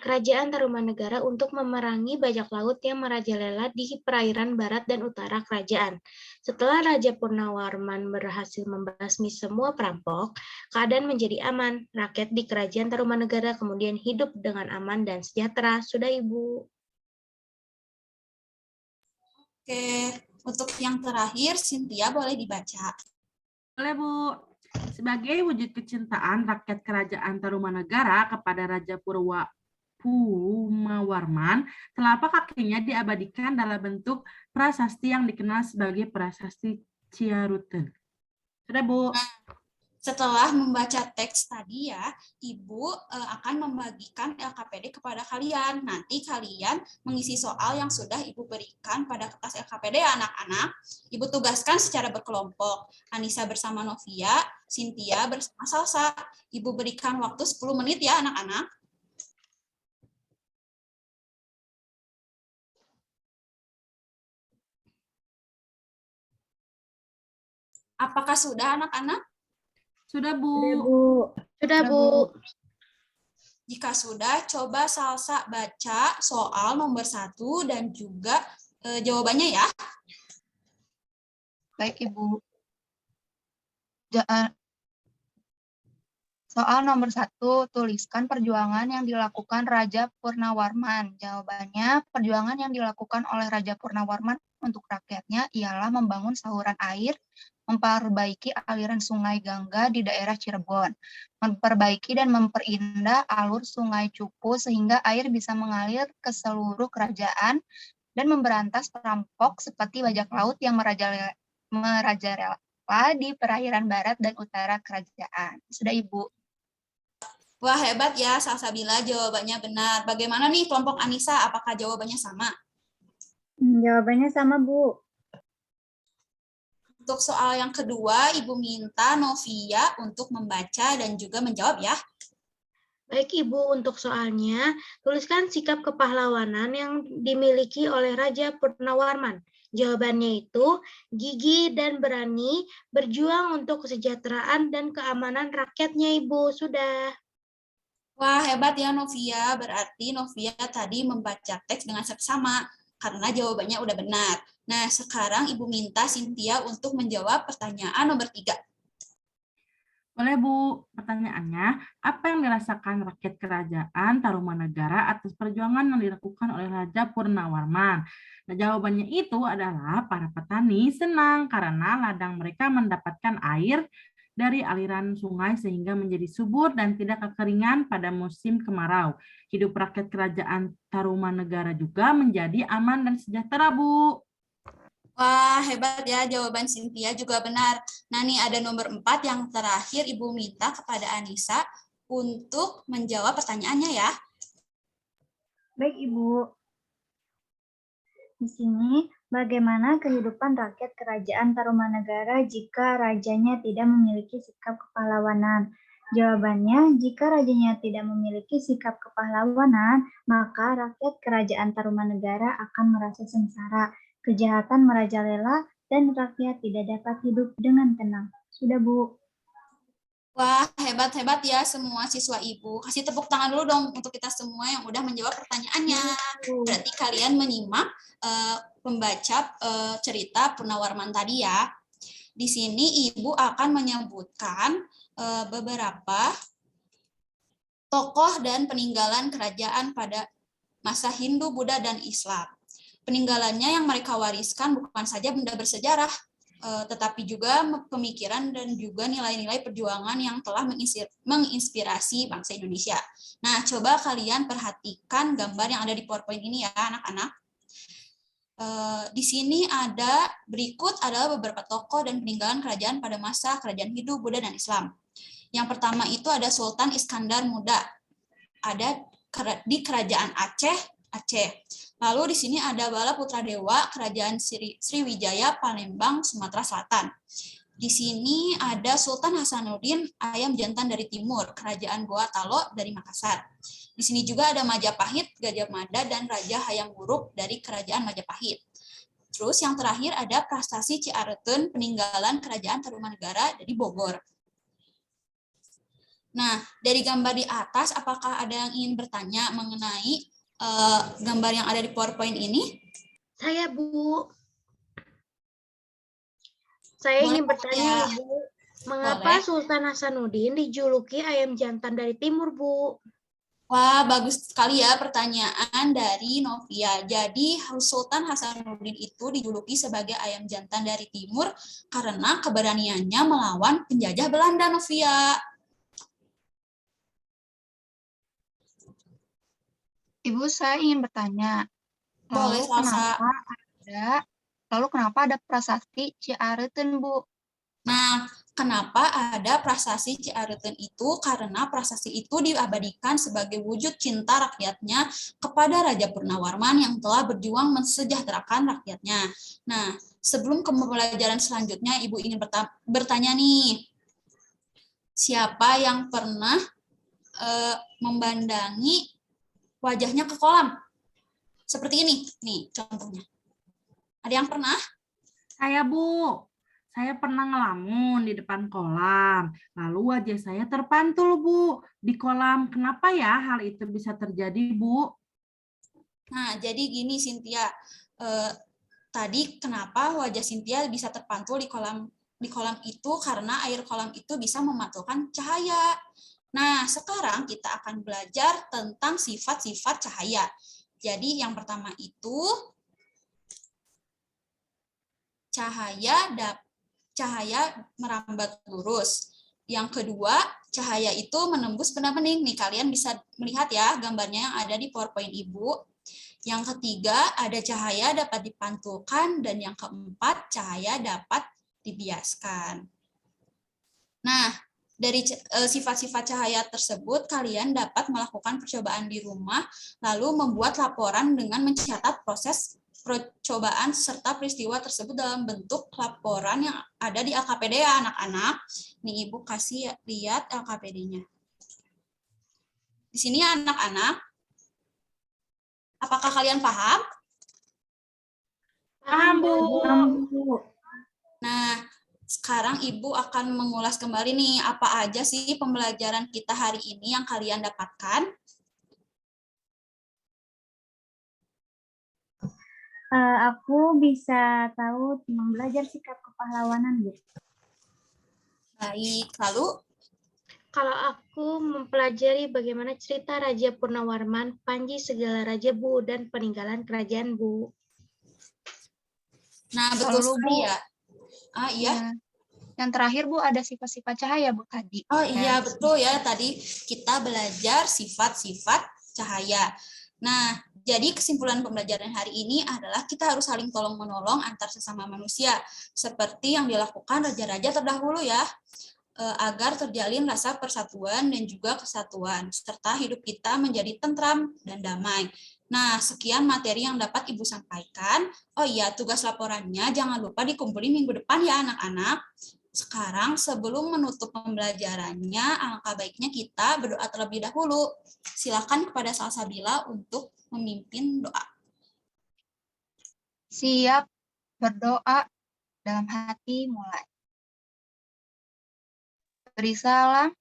Kerajaan Tarumanegara untuk memerangi bajak laut yang merajalela di perairan barat dan utara kerajaan. Setelah Raja Purnawarman berhasil membasmi semua perampok, keadaan menjadi aman. Rakyat di Kerajaan Tarumanegara kemudian hidup dengan aman dan sejahtera. Sudah Ibu. Oke, untuk yang terakhir, Cynthia boleh dibaca. Boleh, Bu. Sebagai wujud kecintaan rakyat Kerajaan Tarumanegara kepada Raja Purnawarman, telapak kakinya diabadikan dalam bentuk prasasti yang dikenal sebagai prasasti Ciaruten. Sudah, Bu. Setelah membaca teks tadi ya, Ibu akan membagikan LKPD kepada kalian. Nanti kalian mengisi soal yang sudah Ibu berikan pada kertas LKPD ya anak-anak. Ibu tugaskan secara berkelompok. Anissa bersama Novia, Cynthia bersama Salsa. Ibu berikan waktu 10 menit ya anak-anak. Apakah sudah anak-anak? Sudah, Bu. Sudah, Bu. Jika sudah, coba Salsa baca soal nomor 1 dan juga jawabannya ya. Baik, Ibu. Soal nomor 1, tuliskan perjuangan yang dilakukan Raja Purnawarman. Jawabannya, perjuangan yang dilakukan oleh Raja Purnawarman untuk rakyatnya ialah membangun saluran air, memperbaiki aliran sungai Gangga di daerah Cirebon, memperbaiki dan memperindah alur sungai Cupu sehingga air bisa mengalir ke seluruh kerajaan, dan memberantas perampok seperti bajak laut yang merajalela di perairan barat dan utara kerajaan. Sudah, Ibu. Wah, hebat ya Salsabila, jawabannya benar. Bagaimana nih kelompok Anissa, apakah jawabannya sama? Jawabannya sama, Bu. Untuk soal yang kedua, Ibu minta Novia untuk membaca dan juga menjawab ya. Baik Ibu, untuk soalnya, tuliskan sikap kepahlawanan yang dimiliki oleh Raja Purnawarman. Jawabannya itu, gigih dan berani berjuang untuk kesejahteraan dan keamanan rakyatnya Ibu. Sudah. Wah, hebat ya Novia. Berarti Novia tadi membaca teks dengan seksama, karena jawabannya udah benar. Nah, sekarang Ibu minta Cynthia untuk menjawab pertanyaan nomor 3. Boleh, Bu. Pertanyaannya, apa yang dirasakan rakyat Kerajaan Tarumanegara atas perjuangan yang dilakukan oleh Raja Purnawarman? Nah, jawabannya itu adalah para petani senang karena ladang mereka mendapatkan air dari aliran sungai sehingga menjadi subur dan tidak kekeringan pada musim kemarau. Hidup rakyat kerajaan Tarumanegara juga menjadi aman dan sejahtera, Bu. Wah, hebat ya jawaban Cynthia juga benar. Nah, nih ada nomor 4 yang terakhir Ibu minta kepada Anissa untuk menjawab pertanyaannya ya. Baik, Ibu. Di sini, bagaimana kehidupan rakyat kerajaan Tarumanegara jika rajanya tidak memiliki sikap kepahlawanan? Jawabannya, jika rajanya tidak memiliki sikap kepahlawanan, maka rakyat kerajaan Tarumanegara akan merasa sengsara, kejahatan merajalela, dan rakyat tidak dapat hidup dengan tenang. Sudah, Bu. Wah, hebat-hebat ya semua siswa Ibu. Kasih tepuk tangan dulu dong untuk kita semua yang udah menjawab pertanyaannya. Berarti kalian menyimak pembaca cerita Purnawarman tadi ya. Di sini Ibu akan menyebutkan beberapa tokoh dan peninggalan kerajaan pada masa Hindu, Buddha, dan Islam. Peninggalannya yang mereka wariskan bukan saja benda bersejarah, tetapi juga pemikiran dan juga nilai-nilai perjuangan yang telah menginspirasi bangsa Indonesia. Nah, coba kalian perhatikan gambar yang ada di PowerPoint ini ya, anak-anak. Di sini ada berikut adalah beberapa tokoh dan peninggalan kerajaan pada masa kerajaan Hindu, Buddha, dan Islam. Yang pertama itu ada Sultan Iskandar Muda, ada di kerajaan Aceh. Lalu di sini ada Bala Putradewa, kerajaan Sriwijaya, Palembang, Sumatera Selatan. Di sini ada Sultan Hasanuddin Ayam Jantan dari Timur, kerajaan Goa Talo dari Makassar. Di sini juga ada Majapahit, Gajah Mada, dan Raja Hayam Wuruk dari kerajaan Majapahit. Terus yang terakhir ada Prastasi Ciareteun, peninggalan kerajaan Tarumanegara dari Bogor. Nah, dari gambar di atas, apakah ada yang ingin bertanya mengenai gambar yang ada di PowerPoint ini? Saya, Bu. Saya ingin bertanya, Bu. Mengapa Sultan Hasanuddin dijuluki ayam jantan dari timur, Bu? Wah, bagus sekali ya pertanyaan dari Novia. Jadi, Sultan Hasanuddin itu dijuluki sebagai ayam jantan dari timur karena keberaniannya melawan penjajah Belanda, Novia. Ibu, saya ingin bertanya. Boleh, Lalu kenapa ada prasasti Ciareteun, Bu? Nah, kenapa ada prasasti Ciareteun itu? Karena prasasti itu diabadikan sebagai wujud cinta rakyatnya kepada Raja Purnawarman yang telah berjuang mensejahterakan rakyatnya. Nah, sebelum ke pembelajaran selanjutnya, Ibu ingin bertanya nih, siapa yang pernah membandangi wajahnya ke kolam? Seperti ini, nih contohnya. Ada yang pernah? Saya, Bu. Saya pernah ngelamun di depan kolam. Lalu wajah saya terpantul, Bu, di kolam. Kenapa ya hal itu bisa terjadi, Bu? Nah, jadi gini, Cynthia. Tadi kenapa wajah Cynthia bisa terpantul di kolam itu? Karena air kolam itu bisa memantulkan cahaya. Nah, sekarang kita akan belajar tentang sifat-sifat cahaya. Jadi yang pertama itu cahaya merambat lurus. Yang kedua, cahaya itu menembus benda bening. Nih, kalian bisa melihat ya gambarnya yang ada di PowerPoint Ibu. Yang ketiga, ada cahaya dapat dipantulkan. Dan yang keempat, cahaya dapat dibiaskan. Nah, dari sifat-sifat cahaya tersebut, kalian dapat melakukan percobaan di rumah, lalu membuat laporan dengan mencatat proses percobaan serta peristiwa tersebut dalam bentuk laporan yang ada di LKPD ya anak-anak. Nih Ibu kasih lihat LKPD-nya. Di sini ya anak-anak. Apakah kalian paham? Paham, Bu. Nah, sekarang Ibu akan mengulas kembali nih apa aja sih pembelajaran kita hari ini yang kalian dapatkan. Aku bisa tahu tentang belajar sikap kepahlawanan, Bu. Baik, lalu? Kalau aku mempelajari bagaimana cerita Raja Purnawarman, Panji Segala Raja, Bu, dan peninggalan kerajaan, Bu. Nah, betul sekali ya. Iya. Yang terakhir Bu ada sifat-sifat cahaya Bu tadi. Oh Ya. iya, betul ya. Tadi kita belajar sifat-sifat cahaya. Nah, jadi kesimpulan pembelajaran hari ini adalah kita harus saling tolong-menolong antar sesama manusia, seperti yang dilakukan raja-raja terdahulu ya, agar terjalin rasa persatuan dan juga kesatuan, serta hidup kita menjadi tentram dan damai. Nah, sekian materi yang dapat Ibu sampaikan. Oh iya, tugas laporannya jangan lupa dikumpulin minggu depan ya anak-anak. Sekarang sebelum menutup pembelajarannya, alangkah baiknya kita berdoa terlebih dahulu. Silakan kepada Salsabila untuk memimpin doa. Siap berdoa dalam hati mulai. Beri salam.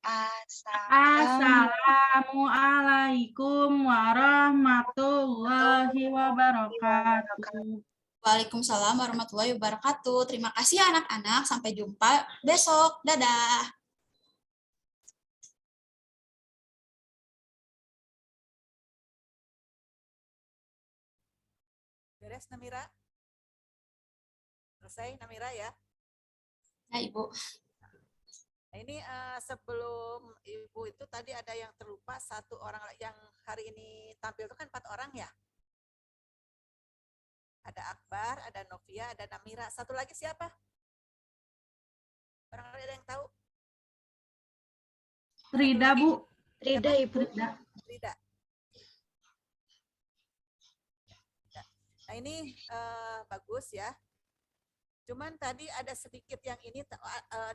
Assalamualaikum warahmatullahi wabarakatuh. Waalaikumsalam warahmatullahi wabarakatuh. Terima kasih anak-anak. Sampai jumpa besok. Dadah. Beres Namira? Selesai Namira ya? Ya Ibu. Nah, ini sebelum Ibu itu tadi ada yang terlupa, satu orang yang hari ini tampil itu kan 4 orang ya? Ada Akbar, ada Novia, ada Namira. Satu lagi siapa? Barangkali ada yang tahu? Rida, Bu. Rida, Ibu. Rida. Nah ini bagus ya. Cuman tadi ada sedikit yang ini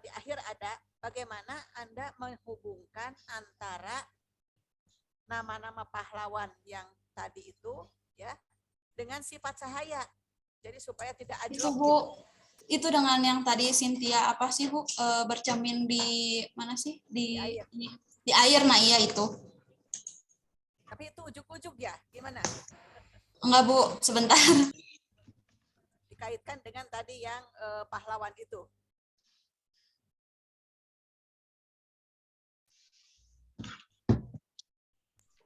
di akhir ada bagaimana Anda menghubungkan antara nama-nama pahlawan yang tadi itu ya dengan sifat cahaya. Jadi supaya tidak Itu ajlok. Bu, itu dengan yang tadi Cynthia apa sih Bu, bercermin di mana sih? Di air, nah iya itu. Tapi itu ujuk-ujuk ya, gimana? Enggak Bu, sebentar. Dikaitkan dengan tadi yang pahlawan itu.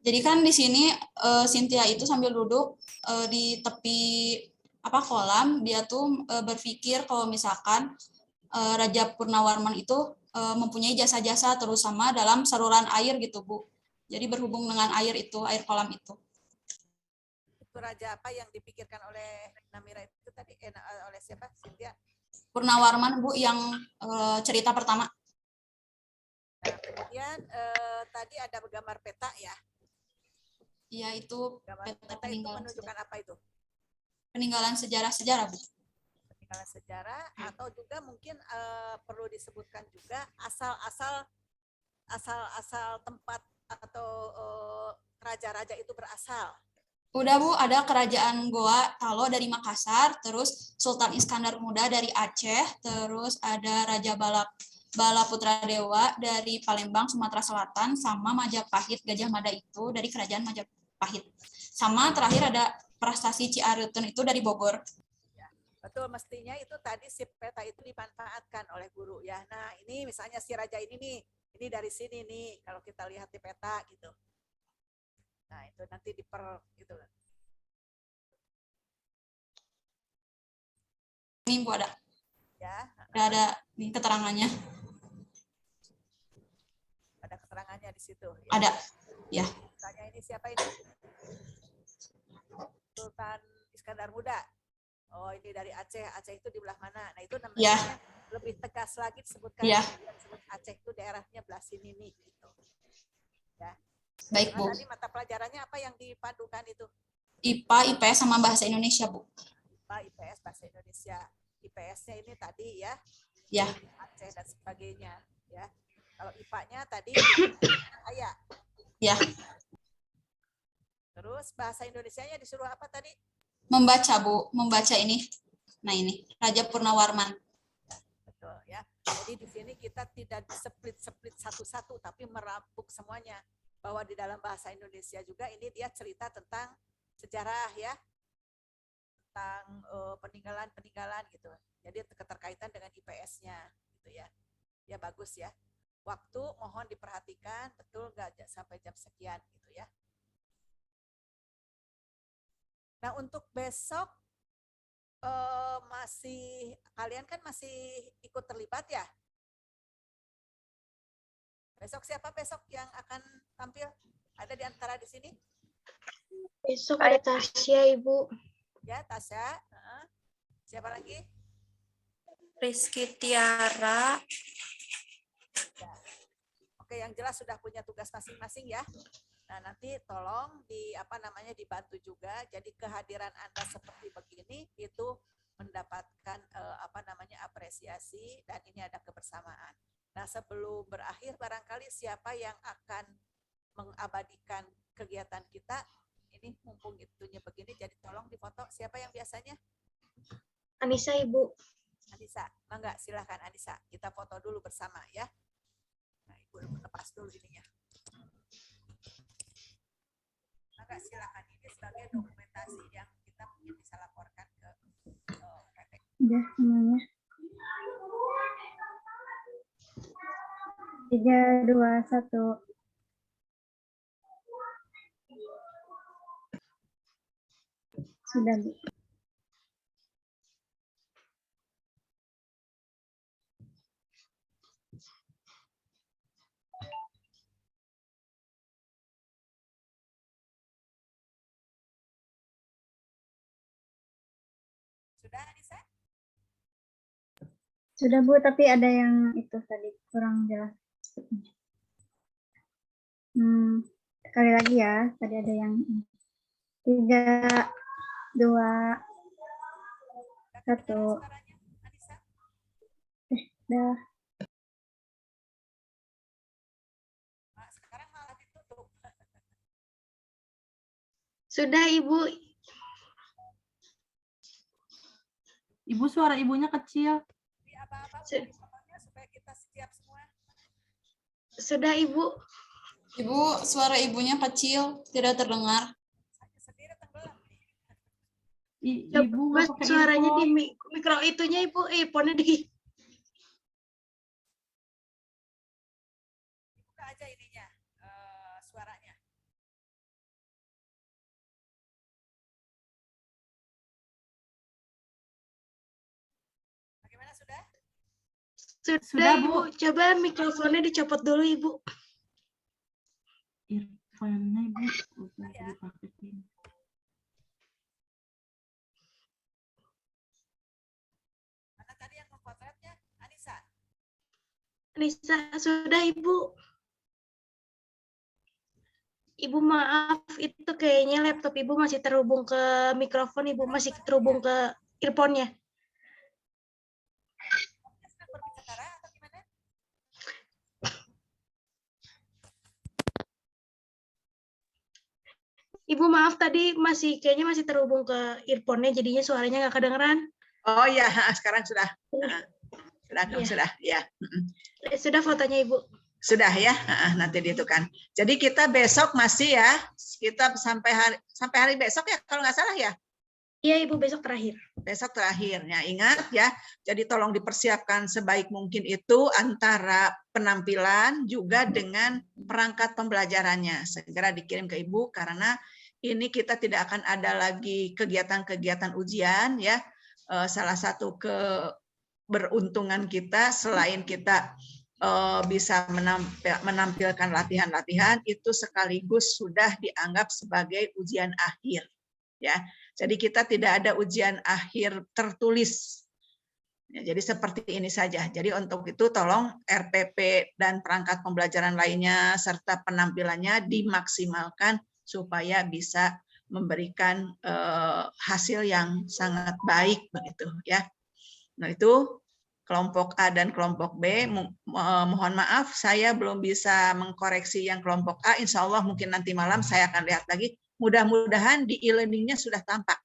Jadi kan di sini Cynthia itu sambil duduk di tepi kolam, dia tuh berpikir kalau misalkan Raja Purnawarman itu mempunyai jasa-jasa terutama dalam saluran air gitu Bu. Jadi berhubung dengan air itu, air kolam itu. Itu raja apa yang dipikirkan oleh Namira itu tadi? Oleh siapa? Cynthia? Purnawarman Bu yang cerita pertama. Nah, kemudian tadi ada gambar peta ya? Iya itu peta itu menunjukkan apa itu? Peninggalan sejarah-sejarah Bu. Peninggalan sejarah atau juga mungkin perlu disebutkan juga asal-asal tempat atau raja-raja itu berasal. Udah Bu, ada kerajaan Goa Talo dari Makassar, terus Sultan Iskandar Muda dari Aceh, terus ada Raja Bala Putra Dewa dari Palembang, Sumatera Selatan, sama Majapahit Gajah Mada itu dari kerajaan Majapahit. Sama terakhir ada Prastasi Ciarutun itu dari Bogor. Ya, betul, mestinya itu tadi si peta itu dimanfaatkan oleh guru ya. Nah ini misalnya si raja ini nih, ini dari sini nih kalau kita lihat di peta gitu. Nah itu nanti gitu. Ini Bu ada. Ya. Ada nih keterangannya. Ada keterangannya di situ. Ya. Ada. Ya. Tanya ini siapa ini? Sultan Iskandar Muda. Oh ini dari Aceh. Aceh itu di belah mana? Nah itu namanya lebih tegas lagi disebutkan. Ya. Aceh itu daerahnya belah sini nih. Gitu. Ya. Baik Bu. Tadi mata pelajarannya apa yang dipadukan itu? IPA, IPS sama Bahasa Indonesia Bu. IPA, IPS, Bahasa Indonesia. IPS-nya ini tadi ya. Ya. Aceh dan sebagainya. Ya. Kalau IPA-nya tadi ayah. Ya. Terus bahasa Indonesianya disuruh apa tadi? Membaca Bu, membaca ini. Nah ini, Raja Purnawarman. Betul ya. Jadi di sini kita tidak split satu-satu, tapi merampung semuanya. Bahwa di dalam bahasa Indonesia juga ini dia cerita tentang sejarah ya. Tentang peninggalan gitu. Jadi keterkaitan dengan IPS-nya gitu ya. Ya bagus ya. Waktu mohon diperhatikan, betul nggak sampai jam sekian gitu ya. Nah untuk besok kalian kan masih ikut terlibat ya? Besok siapa besok yang akan tampil? Ada di antara di sini? Besok ada Tasya, Ibu. Ya, Tasya. Siapa lagi? Rizky Tiara. Ya. Oke, yang jelas sudah punya tugas masing-masing ya. Nah, nanti tolong dibantu juga. Jadi kehadiran Anda seperti begini itu mendapatkan apresiasi dan ini ada kebersamaan. Nah, sebelum berakhir barangkali siapa yang akan mengabadikan kegiatan kita? Ini mumpung itunya begini, jadi tolong difoto. Siapa yang biasanya? Anissa, Ibu. Anissa, enggak, silahkan Anissa. Kita foto dulu bersama ya. Nah, Ibu lepas dulu ininya. Enggak, silahkan. Ini sebagai dokumentasi yang kita mungkin bisa laporkan ke PT. Udah semuanya. 3, 2, 1. Sudah, Bu. Sudah, Anissa? Sudah, Bu, tapi ada yang itu tadi kurang jelas. Sekali lagi ya, tadi ada yang 3, 2, 1. Dah. Sekarang malah ditutup. Sudah, Ibu. Ibu, suara ibunya kecil. Supaya kita siap semua. Sudah, Ibu. Ibu, suara ibunya kecil, tidak terdengar. Ibu nggak pakai suaranya di earphone. mikro itunya, Ibu. Earphone-nya di. Buka aja ininya, suaranya. Bagaimana, sudah? Sudah, Bu. Coba mikrofonnya dicopot dulu, Ibu. Earphone-nya Ibu udah dipakein. Mana tadi yang memotretnya? Anissa. Anissa, sudah, Ibu. Ibu, maaf, itu kayaknya laptop Ibu masih terhubung ke mikrofon, Ibu masih terhubung ke earphone-nya. Ibu, maaf, tadi kayaknya masih terhubung ke earphone-nya, jadinya suaranya nggak kedengeran. Oh ya, sekarang sudah. Sudah, ya. Sudah fotonya, Ibu. Sudah ya, nanti dihitungkan. Jadi kita besok masih ya, kita sampai hari besok ya, kalau nggak salah ya. Iya, Ibu, besok terakhir. Besok terakhirnya, ingat ya. Jadi tolong dipersiapkan sebaik mungkin itu antara penampilan juga dengan perangkat pembelajarannya. Segera dikirim ke Ibu karena ini kita tidak akan ada lagi kegiatan-kegiatan ujian ya. Salah satu keberuntungan kita selain kita bisa menampilkan latihan-latihan itu sekaligus sudah dianggap sebagai ujian akhir ya. Jadi kita tidak ada ujian akhir tertulis. Ya, jadi seperti ini saja. Jadi untuk itu tolong RPP dan perangkat pembelajaran lainnya serta penampilannya dimaksimalkan supaya bisa memberikan hasil yang sangat baik begitu ya. Nah, itu kelompok A dan kelompok B. Mohon maaf saya belum bisa mengkoreksi yang kelompok A. Insya Allah mungkin nanti malam saya akan lihat lagi. Mudah-mudahan di e-learning-nya sudah tampak.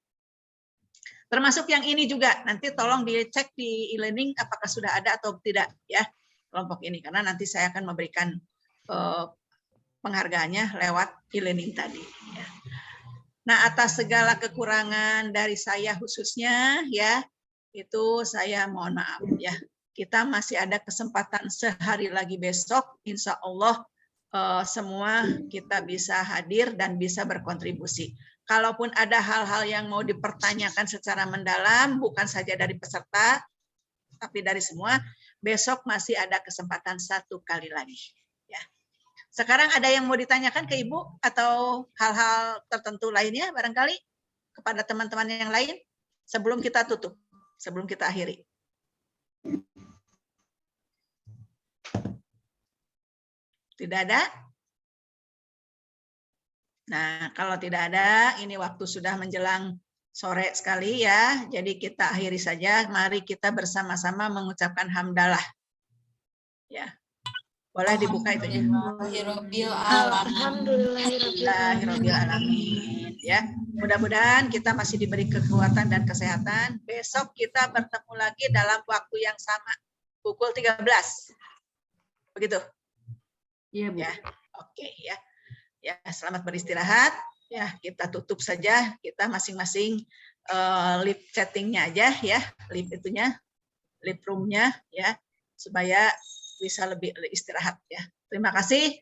Termasuk yang ini juga, nanti tolong dicek di e-learning apakah sudah ada atau tidak ya kelompok ini. Karena nanti saya akan memberikan penghargaannya lewat e-learning tadi. Ya. Nah, atas segala kekurangan dari saya khususnya ya, itu saya mohon maaf ya. Kita masih ada kesempatan sehari lagi besok, insya Allah semua kita bisa hadir dan bisa berkontribusi. kalaupun ada hal-hal yang mau dipertanyakan secara mendalam, bukan saja dari peserta, tapi dari semua, besok masih ada kesempatan 1 kali lagi. Ya. Sekarang ada yang mau ditanyakan ke Ibu atau hal-hal tertentu lainnya barangkali kepada teman-teman yang lain sebelum kita tutup, sebelum kita akhiri. Tidak ada? Nah, kalau tidak ada, ini waktu sudah menjelang sore sekali ya. Jadi kita akhiri saja. Mari kita bersama-sama mengucapkan hamdalah. Ya. Boleh dibuka itunya. Alhamdulillahirabbil alamin. Ya. Mudah-mudahan kita masih diberi kekuatan dan kesehatan. Besok kita bertemu lagi dalam waktu yang sama, pukul 13. Begitu? Iya, Bu. Ya. Oke, ya. Ya, selamat beristirahat. Ya, kita tutup saja. Kita masing-masing live chattingnya aja ya, live itunya, live roomnya ya, supaya bisa lebih istirahat ya. Terima kasih.